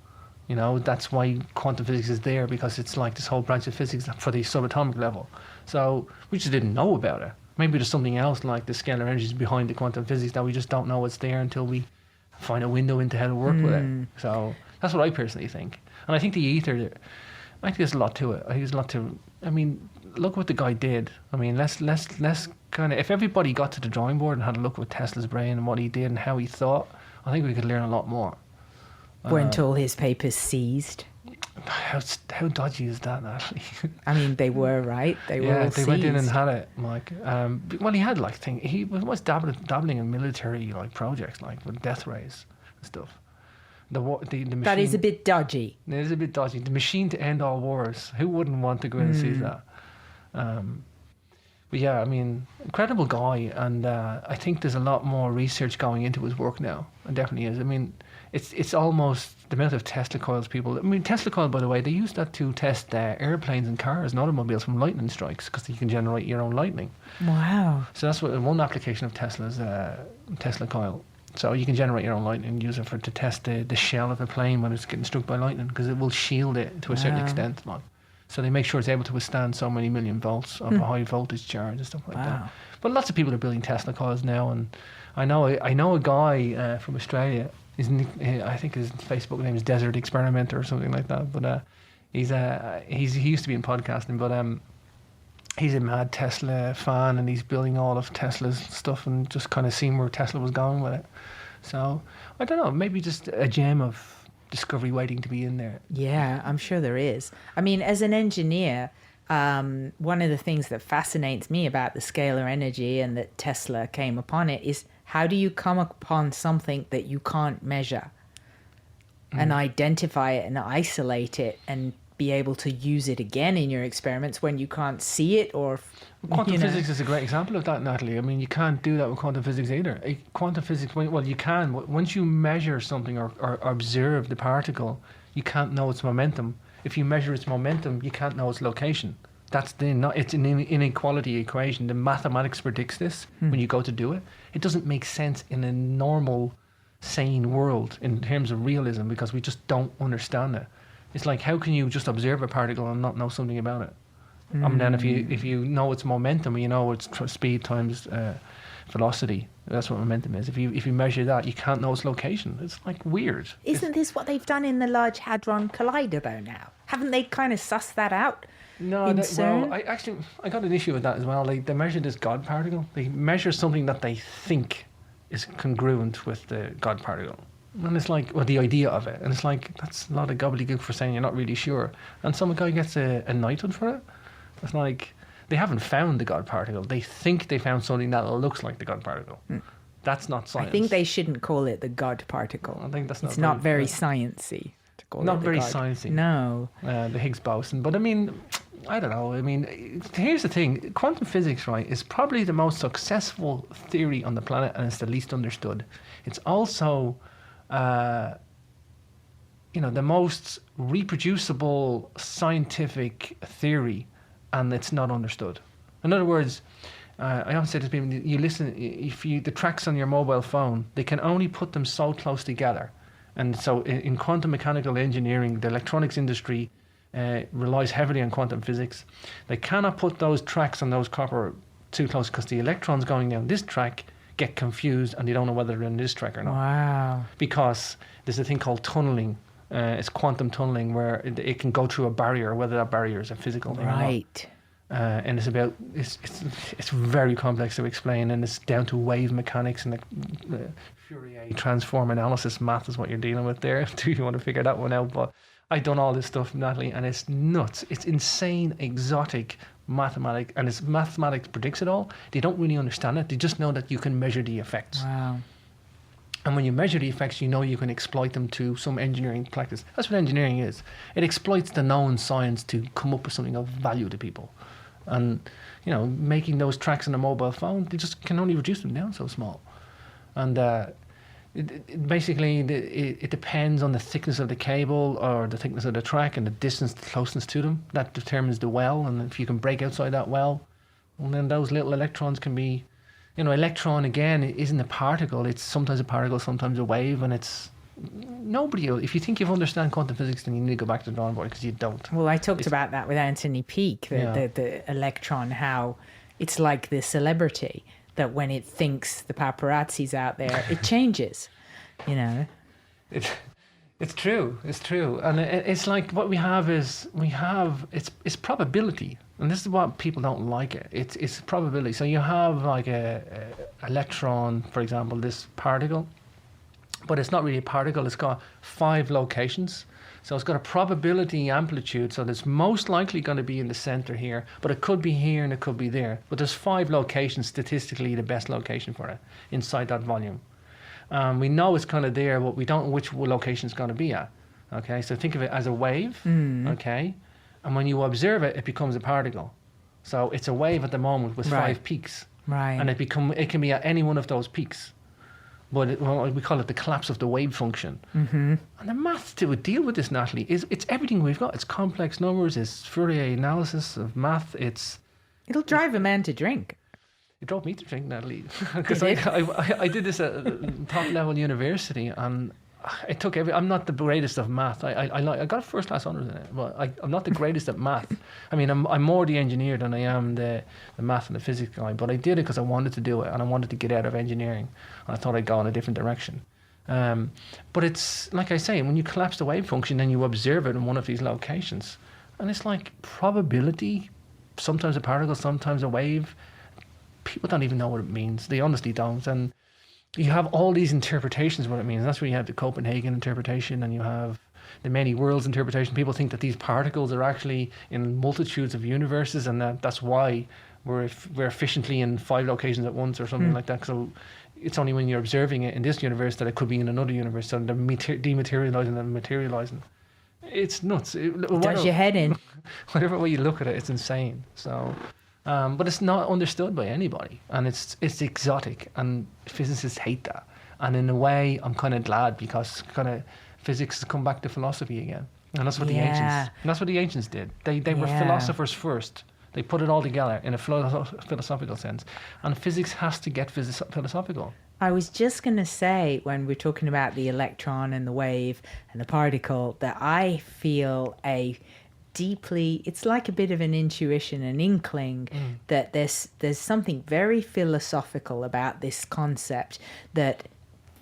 You know, that's why quantum physics is there, because it's like this whole branch of physics for the subatomic level. So we just didn't know about it. Maybe there's something else like the scalar energies behind the quantum physics that we just don't know what's there until we find a window into how to work with it. So that's what I personally think. And I think the ether, I think there's a lot to it. I think there's a lot to, I mean, look what the guy did. I mean, let's kind of, if everybody got to the drawing board and had a look at Tesla's brain and what he did and how he thought, I think we could learn a lot more. Weren't all his papers seized? How dodgy is that, Natalie? I mean, they were, right? They were all seized. Yeah, they went in and had it. Like, well, he had like he was dabbling in military like projects, like with death rays and stuff. The machine, that is a bit dodgy. It is a bit dodgy. The machine to end all wars. Who wouldn't want to go in and seize that? But yeah, I mean, incredible guy, and I think there's a lot more research going into his work now. It definitely is. I mean, it's almost the amount of Tesla coils people. I mean, Tesla coil, by the way, they use that to test airplanes and cars and automobiles from lightning strikes, because you can generate your own lightning. Wow. So that's one application of Tesla's Tesla coil. So you can generate your own lightning and use it to test the shell of a plane when it's getting struck by lightning, because it will shield it to a certain extent. Like. So they make sure it's able to withstand so many million volts of a high voltage charge and stuff like that. But lots of people are building Tesla coils now, and I know a guy from Australia. I think his Facebook name is Desert Experimenter or something like that. But he used to be in podcasting, but he's a mad Tesla fan, and he's building all of Tesla's stuff and just kind of seeing where Tesla was going with it. So I don't know, maybe just a gem of discovery waiting to be in there. Yeah, I'm sure there is. I mean, as an engineer, one of the things that fascinates me about the scalar energy and that Tesla came upon it is, how do you come upon something that you can't measure and identify it and isolate it and be able to use it again in your experiments when you can't see it? Or quantum physics is a great example of that, Natalie. I mean, you can't do that with quantum physics either. Quantum physics, well, you can. Once you measure something or observe the particle, you can't know its momentum. If you measure its momentum, you can't know its location. It's an inequality equation. The mathematics predicts this when you go to do it. It doesn't make sense in a normal, sane world in terms of realism, because we just don't understand it. It's like, how can you just observe a particle and not know something about it? And then if you know its momentum, you know its speed times velocity. That's what momentum is. If you measure that, you can't know its location. It's like weird. Isn't this what they've done in the Large Hadron Collider though now? Haven't they kind of sussed that out? No, CERN? I got an issue with that as well. They measure this God particle. They measure something that they think is congruent with the God particle. And it's like, well, the idea of it. And it's like, that's a lot of gobbledygook for saying you're not really sure. And some guy gets a knighthood for it. It's like, they haven't found the God particle. They think they found something that looks like the God particle. That's not science. I think they shouldn't call it the God particle. I think that's It's not very sciencey to call it not the very God. sciencey. No. The Higgs boson. But I mean, I don't know. I mean, here's the thing. Quantum physics, right, is probably the most successful theory on the planet, and it's the least understood. It's also, the most reproducible scientific theory, and it's not understood. In other words, I often say to people, you listen, the tracks on your mobile phone, they can only put them so close together. And so in quantum mechanical engineering, the electronics industry relies heavily on quantum physics. They cannot put those tracks on those copper too close because the electrons going down this track get confused and they don't know whether they're in this track or not. Wow. Because there's a thing called tunneling. It's quantum tunneling where it can go through a barrier, whether that barrier is a physical thing or not. Right. And it's very complex to explain, and it's down to wave mechanics and the Fourier transform analysis math is what you're dealing with there. Do you want to figure that one out? But I've done all this stuff, Natalie, and it's nuts. It's insane, exotic mathematics, and it's mathematics predicts it all. They don't really understand it. They just know that you can measure the effects. Wow. And when you measure the effects, you know you can exploit them to some engineering practice. That's what engineering is. It exploits the known science to come up with something of value to people. And, making those tracks on a mobile phone, they just can only reduce them down so small. And it depends on the thickness of the cable or the thickness of the track and the distance, the closeness to them. That determines the well. And if you can break outside that well, then those little electrons can be... electron, again, isn't a particle. It's sometimes a particle, sometimes a wave, and it's... if you think you understand quantum physics, then you need to go back to the drawing board because you don't. Well, I talked about that with Anthony Peake, the electron, how it's like the celebrity that when it thinks the paparazzi's out there, it changes, It's true. It's true. And it's like what we have is it's probability. And this is what people don't like it. It's probability. So you have like a electron, for example, this particle, but it's not really a particle. It's got 5 locations. So it's got a probability amplitude. So it's most likely going to be in the center here, but it could be here and it could be there. But there's 5 locations, statistically the best location for it inside that volume. We know it's kind of there, but we don't know which location it's going to be at. Okay, so think of it as a wave. Okay, and when you observe it, it becomes a particle. So it's a wave at the moment with 5 peaks. Right. And it can be at any one of those peaks. But we call it the collapse of the wave function. Mm-hmm. And the maths to deal with this, Natalie, it's everything we've got. It's complex numbers. It's Fourier analysis of math. It'll drive a man to drink. It drove me to drink, Natalie, because I did this at top level university, and I took I'm not the greatest of math. I got a first class honours in it, but I'm not the greatest at math. I mean, I'm more the engineer than I am the math and the physics guy. But I did it because I wanted to do it, and I wanted to get out of engineering, and I thought I'd go in a different direction. But it's like I say, when you collapse the wave function, then you observe it in one of these locations, and it's like probability. Sometimes a particle, sometimes a wave. People don't even know what it means. They honestly don't. And you have all these interpretations of what it means. That's where you have the Copenhagen interpretation, and you have the many worlds interpretation. People think that these particles are actually in multitudes of universes, and that's why we're efficiently in 5 locations at once or something like that. So it's only when you're observing it in this universe that it could be in another universe. So they're dematerializing and materializing. It's nuts. It does your head in. Whatever way you look at it, it's insane. So... but it's not understood by anybody, and it's exotic, and physicists hate that. And in a way, I'm kind of glad, because kind of physics has come back to philosophy again, and that's what the ancients did. They were philosophers first. They put it all together in a philosophical sense, and physics has to get philosophical. I was just going to say, when we're talking about the electron and the wave and the particle, that I feel a deeply, it's like a bit of an intuition, an inkling that there's something very philosophical about this concept, that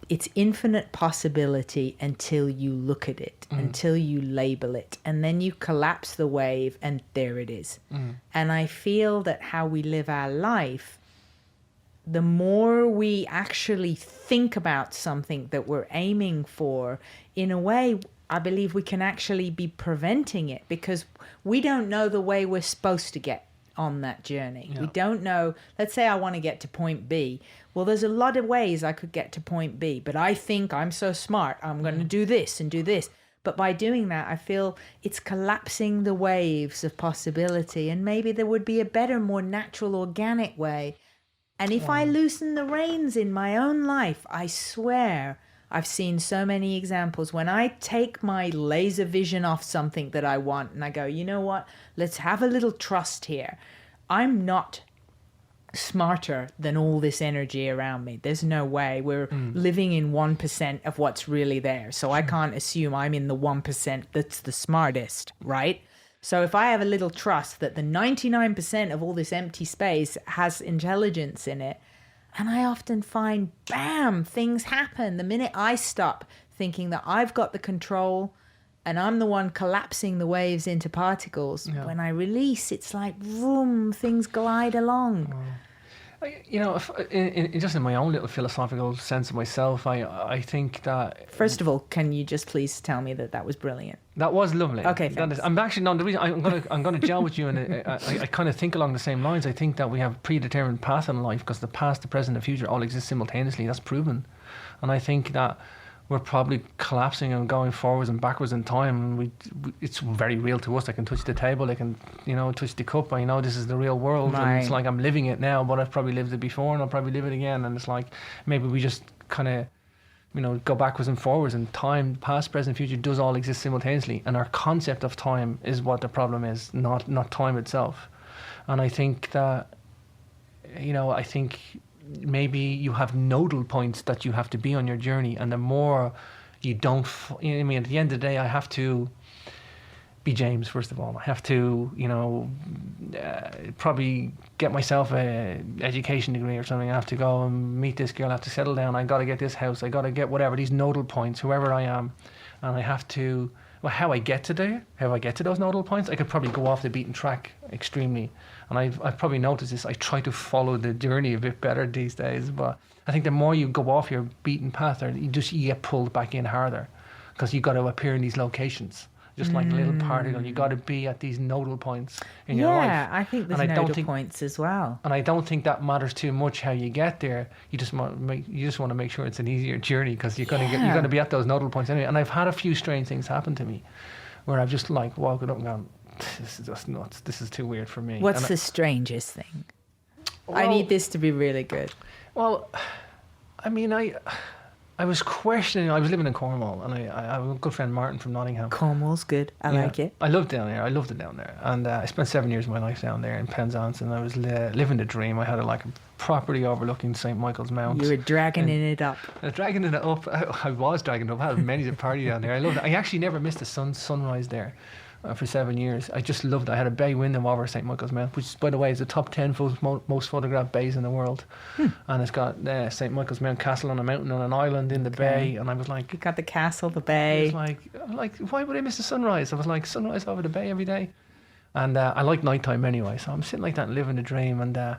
it's infinite possibility until you look at it, until you label it, and then you collapse the wave and there it is. And I feel that how we live our life, the more we actually think about something that we're aiming for, in a way, I believe we can actually be preventing it, because we don't know the way we're supposed to get on that journey. We don't know. Let's say I want to get to point B. Well, there's a lot of ways I could get to point B, but I think I'm so smart, I'm going to do this and do this. But by doing that, I feel it's collapsing the waves of possibility, and maybe there would be a better, more natural, organic way. And if I loosen the reins in my own life, I swear I've seen so many examples when I take my laser vision off something that I want and I go, you know what, let's have a little trust here. I'm not smarter than all this energy around me. There's no way. We're living in 1% of what's really there. So I can't assume I'm in the 1% that's the smartest, right? So if I have a little trust that the 99% of all this empty space has intelligence in it, and I often find, bam, things happen the minute I stop thinking that I've got the control and I'm the one collapsing the waves into particles. Yeah. When I release, it's like, vroom, things glide along. Just in my own little philosophical sense of myself, I think that... First of all, can you just please tell me that was brilliant? That was lovely. Okay, thanks. I'm actually not the reason. I'm gonna gel with you, and I kind of think along the same lines. I think that we have predetermined path in life because the past, the present, and the future all exist simultaneously. That's proven, and I think that we're probably collapsing and going forwards and backwards in time. And it's very real to us. I can touch the table. I can, touch the cup. I know this is the real world, right. And it's like I'm living it now, but I've probably lived it before, and I'll probably live it again. And it's like maybe we just kind of, go backwards and forwards, and time, past, present, future does all exist simultaneously. And our concept of time is what the problem is, not time itself. And I think that, I think maybe you have nodal points that you have to be on your journey, and the more you don't, at the end of the day, I have to be James, first of all. I have to, probably get myself a education degree or something. I have to go and meet this girl. I have to settle down. I got to get this house. I got to get whatever, these nodal points, whoever I am. And I have to, how I get to those nodal points, I could probably go off the beaten track extremely. And I've probably noticed this. I try to follow the journey a bit better these days. But I think the more you go off your beaten path, you get pulled back in harder, because you got to appear in these locations. Just like a little particle, you got to be at these nodal points in your life. Yeah, I think there's nodal points as well. And I don't think that matters too much how you get there. You just want to make sure it's an easier journey, because you're going to be at those nodal points anyway. And I've had a few strange things happen to me, where I've just like walked up and gone, this is just nuts. This is too weird for me. What's the strangest thing? I need this to be really good. Well, I was questioning. I was living in Cornwall, and I have a good friend, Martin, from Nottingham. Cornwall's good. I like it. I loved down there. I loved it down there, and I spent 7 years of my life down there in Penzance, and I was living the dream. I had a property overlooking St. Michael's Mount. You were dragging it up. Dragging it up. I was dragging it up. I had many a party down there. I loved it. I actually never missed a sunrise there. For 7 years. I just loved it. I had a bay window over St. Michael's Mount, which, by the way, is the top 10 most photographed bays in the world. And it's got St. Michael's Mount Castle on a mountain on an island in the bay. And I was like... You got the castle, the bay. I was like, why would I miss the sunrise? I was like, sunrise over the bay every day. And I like nighttime anyway, so I'm sitting like that and living the dream. And I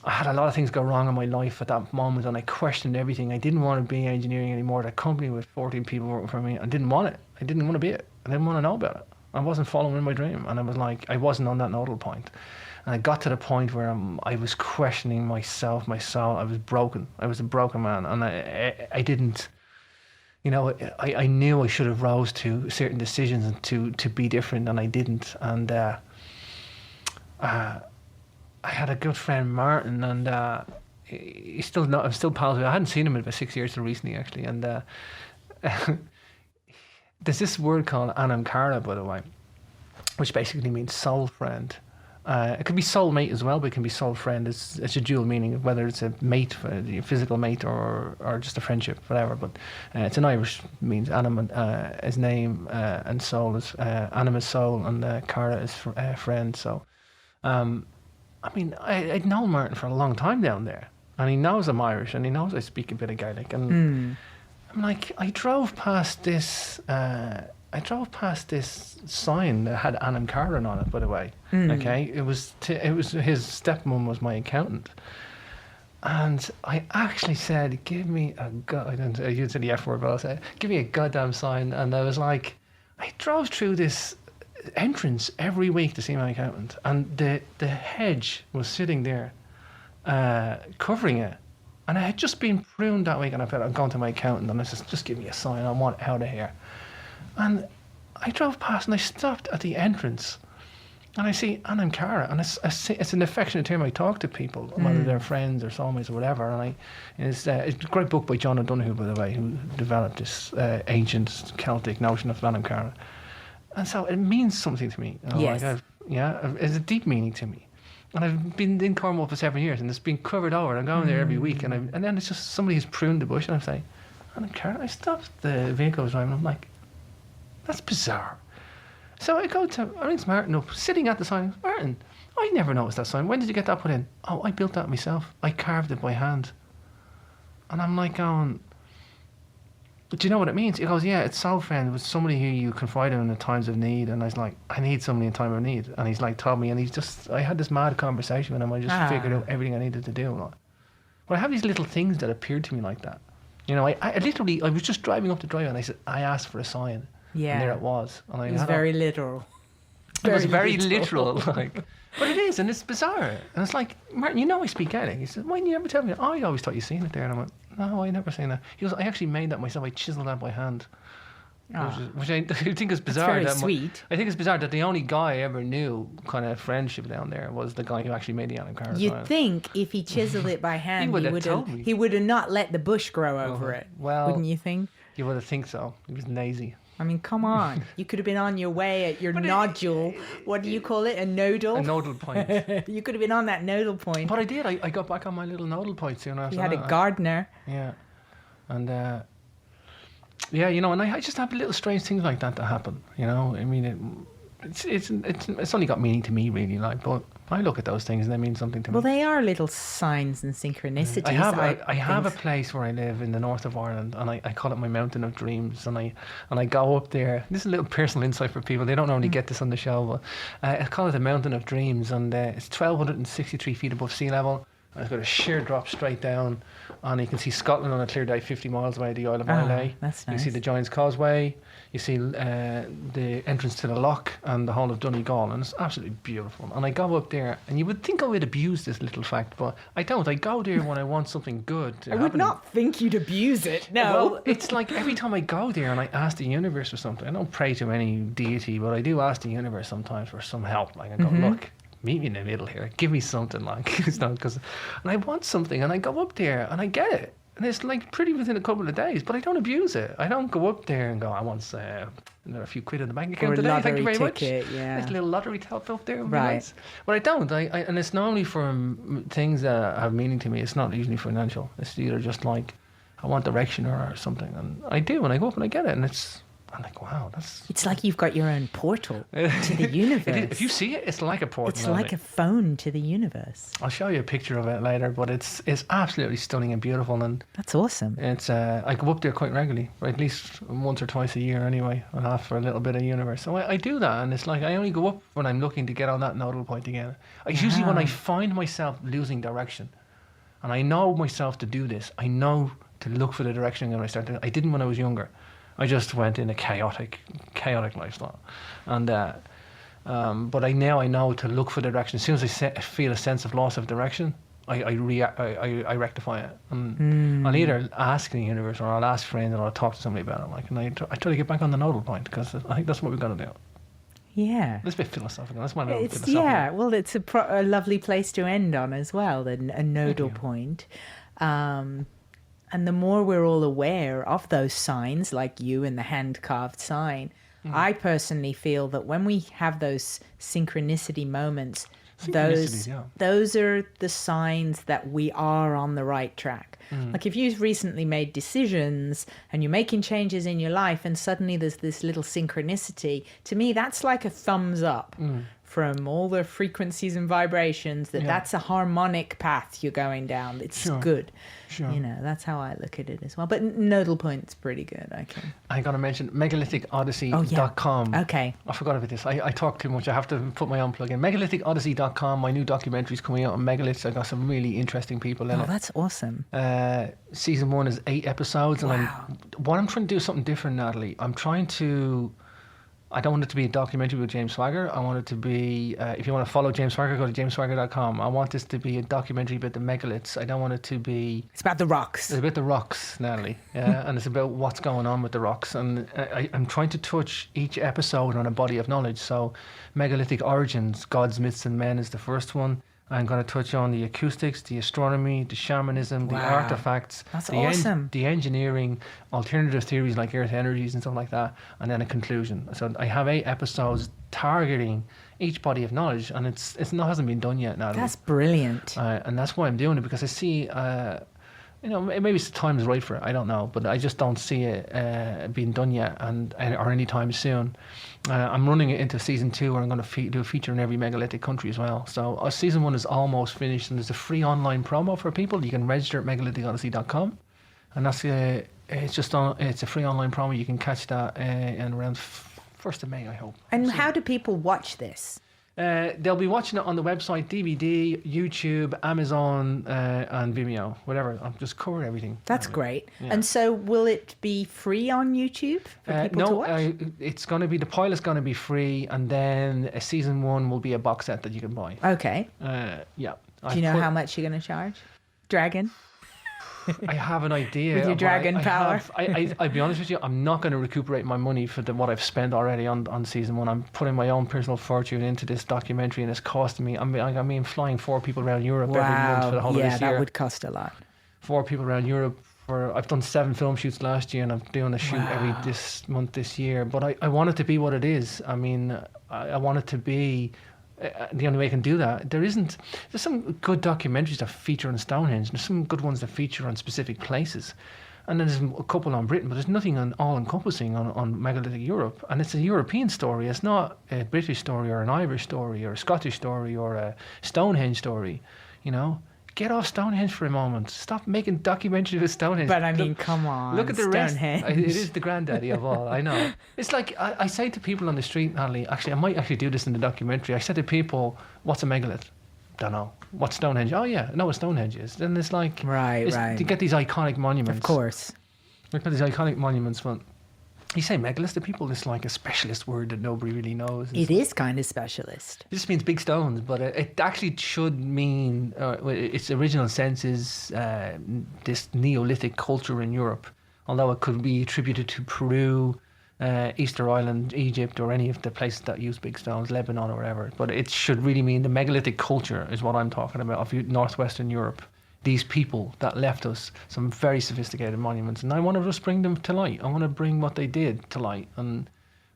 had a lot of things go wrong in my life at that moment, and I questioned everything. I didn't want to be engineering anymore. That company with 14 people working for me, I didn't want it. I didn't want to be it. I didn't want to know about it. I wasn't following my dream, and I was like, I wasn't on that nodal point. And I got to the point where I was questioning myself, my soul. I was broken. I was a broken man, and I didn't, I knew I should have rose to certain decisions and to be different, and I didn't. And I had a good friend, Martin, and I'm still pals with him. I hadn't seen him in about 6 years till recently, actually, and there's this word called Anam Cara, by the way, which basically means soul friend. It could be soulmate as well, but it can be soul friend. It's a dual meaning, whether it's a mate, a physical mate, or just a friendship, whatever. But it's an Irish means anima is name, and soul is anima is soul, and cara is friend. So, I mean, I'd known Martin for a long time down there, and he knows I'm Irish, and he knows I speak a bit of Gaelic, and I'm like, I drove past this sign that had Anam Caran on it, by the way. Okay, it was his stepmom was my accountant, and I actually said, "Give me a I used the F word, but I said, "Give me a goddamn sign." And I was like, I drove through this entrance every week to see my accountant, and the hedge was sitting there, covering it. And I had just been pruned that week, and I felt I'm going to my accountant, and I said, "Just give me a sign. I want out of here." And I drove past, and I stopped at the entrance, and I see Anam Cara, and it's an affectionate term. I talk to people, whether they're friends or soulmates or whatever. And it's a great book by John O'Donoghue, by the way, who developed this ancient Celtic notion of Anam Cara. And so it means something to me. Yes. It's a deep meaning to me. And I've been in Cornwall for 7 years, and it's been covered over. I'm going there every week, and then it's just somebody who's pruned the bush, and I'm saying, Anam Cara. I stopped the vehicle I was driving, and I'm like, that's bizarre. So I rings Martin up, sitting at the sign. Martin, I never noticed that sign. When did you get that put in? Oh, I built that myself. I carved it by hand. And I'm like going, do you know what it means? He goes, yeah, it's soul friend. It was somebody who you confide in times of need. And I was like, I need somebody in time of need. And he's like, told me, and I had this mad conversation with him. I just figured out everything I needed to do. But I have these little things that appeared to me like that. You know, I literally, I was just driving up the driveway, and I asked for a sign. Yeah. And there it was. And it was very literal. It was very literal. Like, but it is, and it's bizarre. And it's like, Martin, you know I speak Gaelic. He said, why didn't you ever tell me? Oh, I always thought you'd seen it there. And I went, no, I never seen that. He goes, I actually made that myself. I chiseled that by hand. Which I think is bizarre. That's very sweet. I think it's bizarre that the only guy I ever knew kind of friendship down there was the guy who actually made the Anam Cara. You'd think if he chiseled it by hand, he would have not let the bush grow over it. Well, wouldn't you think? You would have think so. He was lazy. I mean, come on. You could have been on your way at your nodule. What do you call it? A nodal? A nodal point. You could have been on that nodal point. But I did. I got back on my little nodal point soon after that. You had a gardener. Yeah. And, yeah, you know, and I just have little strange things like that happen, you know. I mean, it's only got meaning to me, really, like, but I look at those things and they mean something to me. Well, they are little signs and synchronicities. I have a place where I live in the north of Ireland, and I call it my mountain of dreams, and I go up there. This is a little personal insight for people. They don't normally get this on the show, but I call it the mountain of dreams, and it's 1,263 feet above sea level. And it's got a sheer drop straight down, and you can see Scotland on a clear day 50 miles away, the Isle of Islay. That's nice. You see the Giant's Causeway, you see the entrance to the loch and the whole of Donegal, and it's absolutely beautiful. And I go up there, and you would think I would abuse this little fact, but I don't. I go there when I want something good to happen. I would not think you'd abuse it, no. Well, it's like every time I go there and I ask the universe for something, I don't pray to any deity, but I do ask the universe sometimes for some help. Like I go, look, meet me in the middle here. Give me something, like, and I want something, and I go up there and I get it, and it's like pretty within a couple of days. But I don't abuse it. I don't go up there and go, I want a few quid in the bank account today. Thank you very much. Yeah, there's a little lottery top up there. Right. Nice. But I don't. And it's not only for things that have meaning to me. It's not usually financial. It's either just like I want direction or something, and I do, and I go up and I get it, and I'm like, wow, that's... It's like you've got your own portal to the universe. If you see it, it's like a portal. It's like a phone to the universe. I'll show you a picture of it later, but it's absolutely stunning and beautiful. And that's awesome. It's I go up there quite regularly, at least once or twice a year anyway. I'll have for a little bit of universe. So I do that, and it's like I only go up when I'm looking to get on that nodal point again. It's usually when I find myself losing direction. And I know myself to do this. I know to look for the direction when I start doing it. I didn't when I was younger. I just went in a chaotic lifestyle, and but I know to look for the direction. As soon as I feel a sense of loss of direction, I rectify it. And I'll either ask the universe, or I'll ask friends, or I'll talk to somebody about it. Like, and I try to get back on the nodal point, because I think that's what we've got to do. Yeah, it's a bit philosophical. That's my little philosophical. Yeah, well, it's a lovely place to end on as well. A nodal point. And the more we're all aware of those signs, like you and the hand-carved sign, I personally feel that when we have those synchronicity moments, Synchronicities, yeah. those are the signs that we are on the right track. Like if you've recently made decisions and you're making changes in your life and suddenly there's this little synchronicity, to me that's like a thumbs up from all the frequencies and vibrations that's a harmonic path you're going down. It's good. Sure. You know, that's how I look at it as well. But Nodal Point's pretty good. I got to mention megalithicodyssey.com. Okay. I forgot about this. I talk too much. I have to put my own plug in. megalithicodyssey.com. My new documentary's coming out on megaliths. I got some really interesting people in it. Oh, that's awesome. Season 1 is 8 episodes. And I'm trying to do something different, Natalie. I don't want it to be a documentary with James Swagger. I want it to be, if you want to follow James Swagger, go to jamesswagger.com. I want this to be a documentary about the megaliths. I don't want it to be... It's about the rocks. It's about the rocks, Natalie. Yeah, and it's about what's going on with the rocks. And I'm trying to touch each episode on a body of knowledge. So megalithic origins, gods, myths and men is the first one. I'm going to touch on the acoustics, the astronomy, the shamanism, the artifacts, awesome. The engineering, alternative theories like earth energies and stuff like that, and then a conclusion. So I have 8 episodes targeting each body of knowledge, and it hasn't been done yet, Natalie. That's brilliant. And that's why I'm doing it, because I see, maybe the time is right for it. I don't know, but I just don't see it being done yet, or anytime soon. I'm running it into season 2, where I'm going to do a feature in every megalithic country as well. So season 1 is almost finished, and there's a free online promo for people. You can register at megalithicodyssey.com, and that's it's a free online promo. You can catch that in around 1st of May, I hope. And how do people watch this? They'll be watching it on the website, DVD, YouTube, Amazon, and Vimeo, whatever. I'm just covering everything. That's great. Yeah. And so will it be free on YouTube for people to watch? It's going to be, the pilot's going to be free, and then season 1 will be a box set that you can buy. Okay. Yeah. Do you know how much you're going to charge? Dragon? I have an idea. With your dragon power. I'll be honest with you, I'm not going to recuperate my money for what I've spent already on season 1. I'm putting my own personal fortune into this documentary, and it's costing me, I mean, flying 4 people around Europe every month for the whole of this year. Yeah, that would cost a lot. 4 people around Europe. I've done 7 film shoots last year, and I'm doing a shoot every this year. But I want it to be what it is. I mean, I want it to be... the only way I can do that, there's some good documentaries that feature on Stonehenge. There's some good ones that feature on specific places, and then there's a couple on Britain, but there's nothing all-encompassing on megalithic Europe. And it's a European story. It's not a British story or an Irish story or a Scottish story or a Stonehenge story. Get off Stonehenge for a moment. Stop making documentaries with Stonehenge. But I mean, come on. Look at the Stonehenge. rest. It is the granddaddy of all. I know. It's like I say to people on the street, Natalie. Actually, I might actually do this in the documentary. I said to people, "What's a megalith?" Don't know. What's Stonehenge? Oh yeah, I know what Stonehenge is. Then it's like right. To get these iconic monuments. Of course. Look at these iconic monuments. But you say megalith to people, it's like a specialist word that nobody really knows. It is kind of specialist. It just means big stones, but it actually should mean, its original sense is this Neolithic culture in Europe, although it could be attributed to Peru, Easter Island, Egypt, or any of the places that use big stones, Lebanon or whatever. But it should really mean the megalithic culture is what I'm talking about, of northwestern Europe. These people that left us some very sophisticated monuments, and I want to just bring them to light. I want to bring what they did to light, and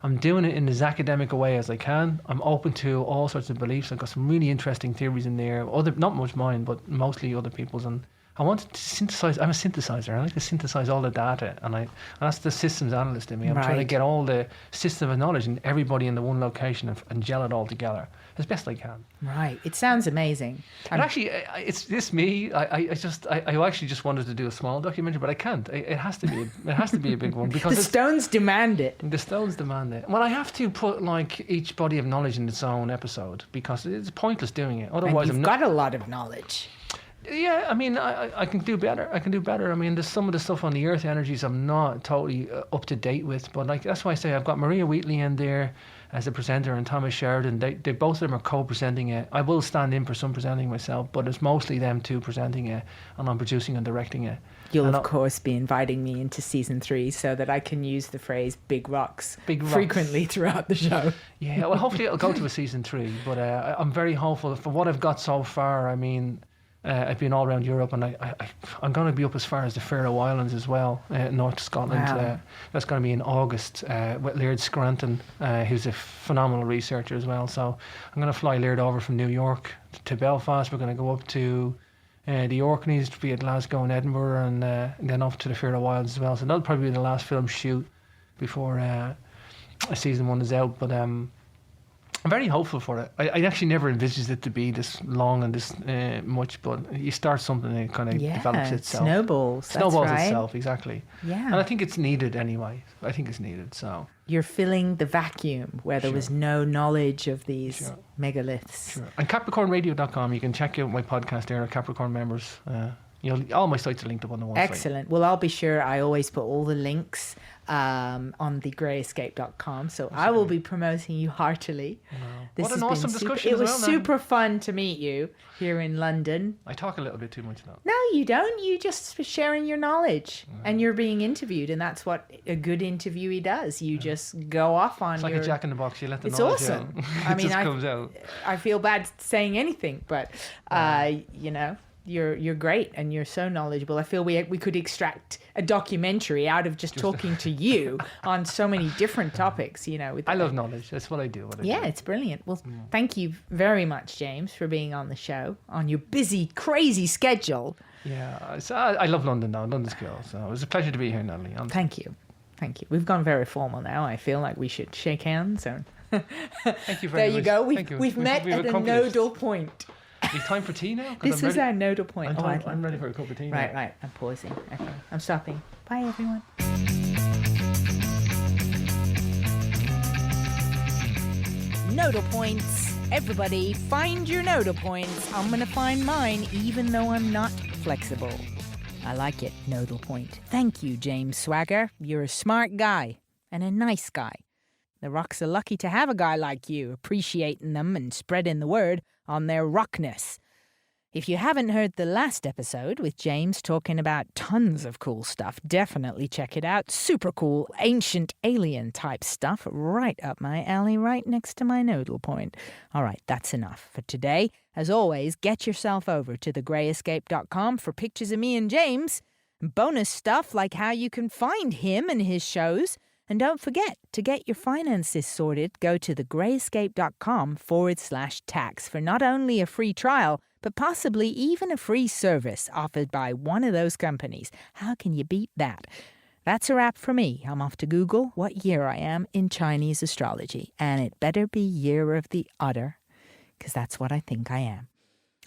I'm doing it in as academic a way as I can. I'm open to all sorts of beliefs. I've got some really interesting theories in there, not much mine, but mostly other people's. And I want to synthesize. I'm a synthesizer. I like to synthesize all the data, and that's the systems analyst in me. I'm trying to get all the system of knowledge and everybody in the one location and gel it all together as best I can. Right. It sounds amazing. And actually, it's this me. I actually just wanted to do a small documentary, but I can't. It has to be a big one because the stones demand it. The stones demand it. Well, I have to put like each body of knowledge in its own episode because it's pointless doing it. Otherwise, and you've got a lot of knowledge. Yeah, I mean, I can do better. I mean, there's some of the stuff on the earth energies I'm not totally up to date with, but like that's why I say I've got Maria Wheatley in there as a presenter and Thomas Sheridan. They both of them are co-presenting it. I will stand in for some presenting myself, but it's mostly them two presenting it, and I'm producing and directing it. You'll of course be inviting me into season 3 so that I can use the phrase big rocks frequently throughout the show. Yeah, well, hopefully it'll go to a season 3, but I'm very hopeful for what I've got so far. I mean, I've been all around Europe, and I'm going to be up as far as the Faroe Islands as well, North Scotland. Wow. That's going to be in August with Laird Scranton, who's a phenomenal researcher as well. So I'm going to fly Laird over from New York to Belfast. We're going to go up to the Orkneys, to be at Glasgow and Edinburgh, and then off to the Faroe Islands as well. So that'll probably be the last film shoot before season 1 is out. But I'm very hopeful for it. I actually never envisaged it to be this long and this much, but you start something and it kind of develops itself. Snowballs. Snowballs that's right. itself, exactly. Yeah. And I think it's needed anyway. I think it's needed, so. You're filling the vacuum where there was no knowledge of these megaliths. Sure. And CapricornRadio.com, you can check out my podcast there, Capricorn members. All my sites are linked up on the one Excellent. Well, I'll be sure I always put all the links on the greyescape.com. So I will be promoting you heartily. Wow. What an awesome discussion. It was super fun to meet you here in London. I talk a little bit too much now. No, you don't. You just sharing your knowledge and you're being interviewed. And that's what a good interviewee does. You just go off on It's like a jack in the box. You let the It's knowledge awesome. out. I mean, just comes out. I feel bad saying anything, but, you know, you're great and you're so knowledgeable. I feel we could extract a documentary out of just talking to you on so many different topics, you know. I love knowledge. That's what I do. It's brilliant. Well, thank you very much, James, for being on the show on your busy, crazy schedule. Yeah, so I love London now. London's cool. So it was a pleasure to be here, Natalie. Thank you. Thank you. We've gone very formal now. I feel like we should shake hands. And Thank you very much. There you go. We've met at a nodal point. Is time for tea now? This is our nodal point. I'm ready for a cup of tea now. Right. I'm pausing. Okay. I'm stopping. Bye, everyone. Nodal points. Everybody, find your nodal points. I'm going to find mine, even though I'm not flexible. I like it, nodal point. Thank you, James Swagger. You're a smart guy and a nice guy. The rocks are lucky to have a guy like you, appreciating them and spreading the word on their rockness. If you haven't heard the last episode with James talking about tons of cool stuff, definitely check it out. Super cool, ancient alien type stuff right up my alley, right next to my nodal point. All right, that's enough for today. As always, get yourself over to thegreyescape.com for pictures of me and James. Bonus stuff like how you can find him and his shows. And don't forget, to get your finances sorted, go to thegreyescape.com/tax for not only a free trial, but possibly even a free service offered by one of those companies. How can you beat that? That's a wrap for me. I'm off to Google what year I am in Chinese astrology. And it better be Year of the Otter, because that's what I think I am.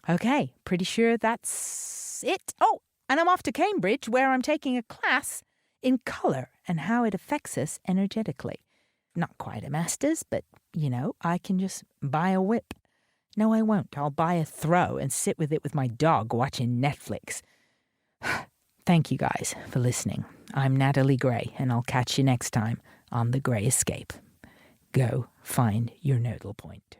Okay, pretty sure that's it. Oh, and I'm off to Cambridge, where I'm taking a class in colour and how it affects us energetically. Not quite a master's, but, you know, I can just buy a whip. No, I won't. I'll buy a throw and sit with it with my dog watching Netflix. Thank you guys for listening. I'm Natalie Gray, and I'll catch you next time on The Grey Escape. Go find your nodal point.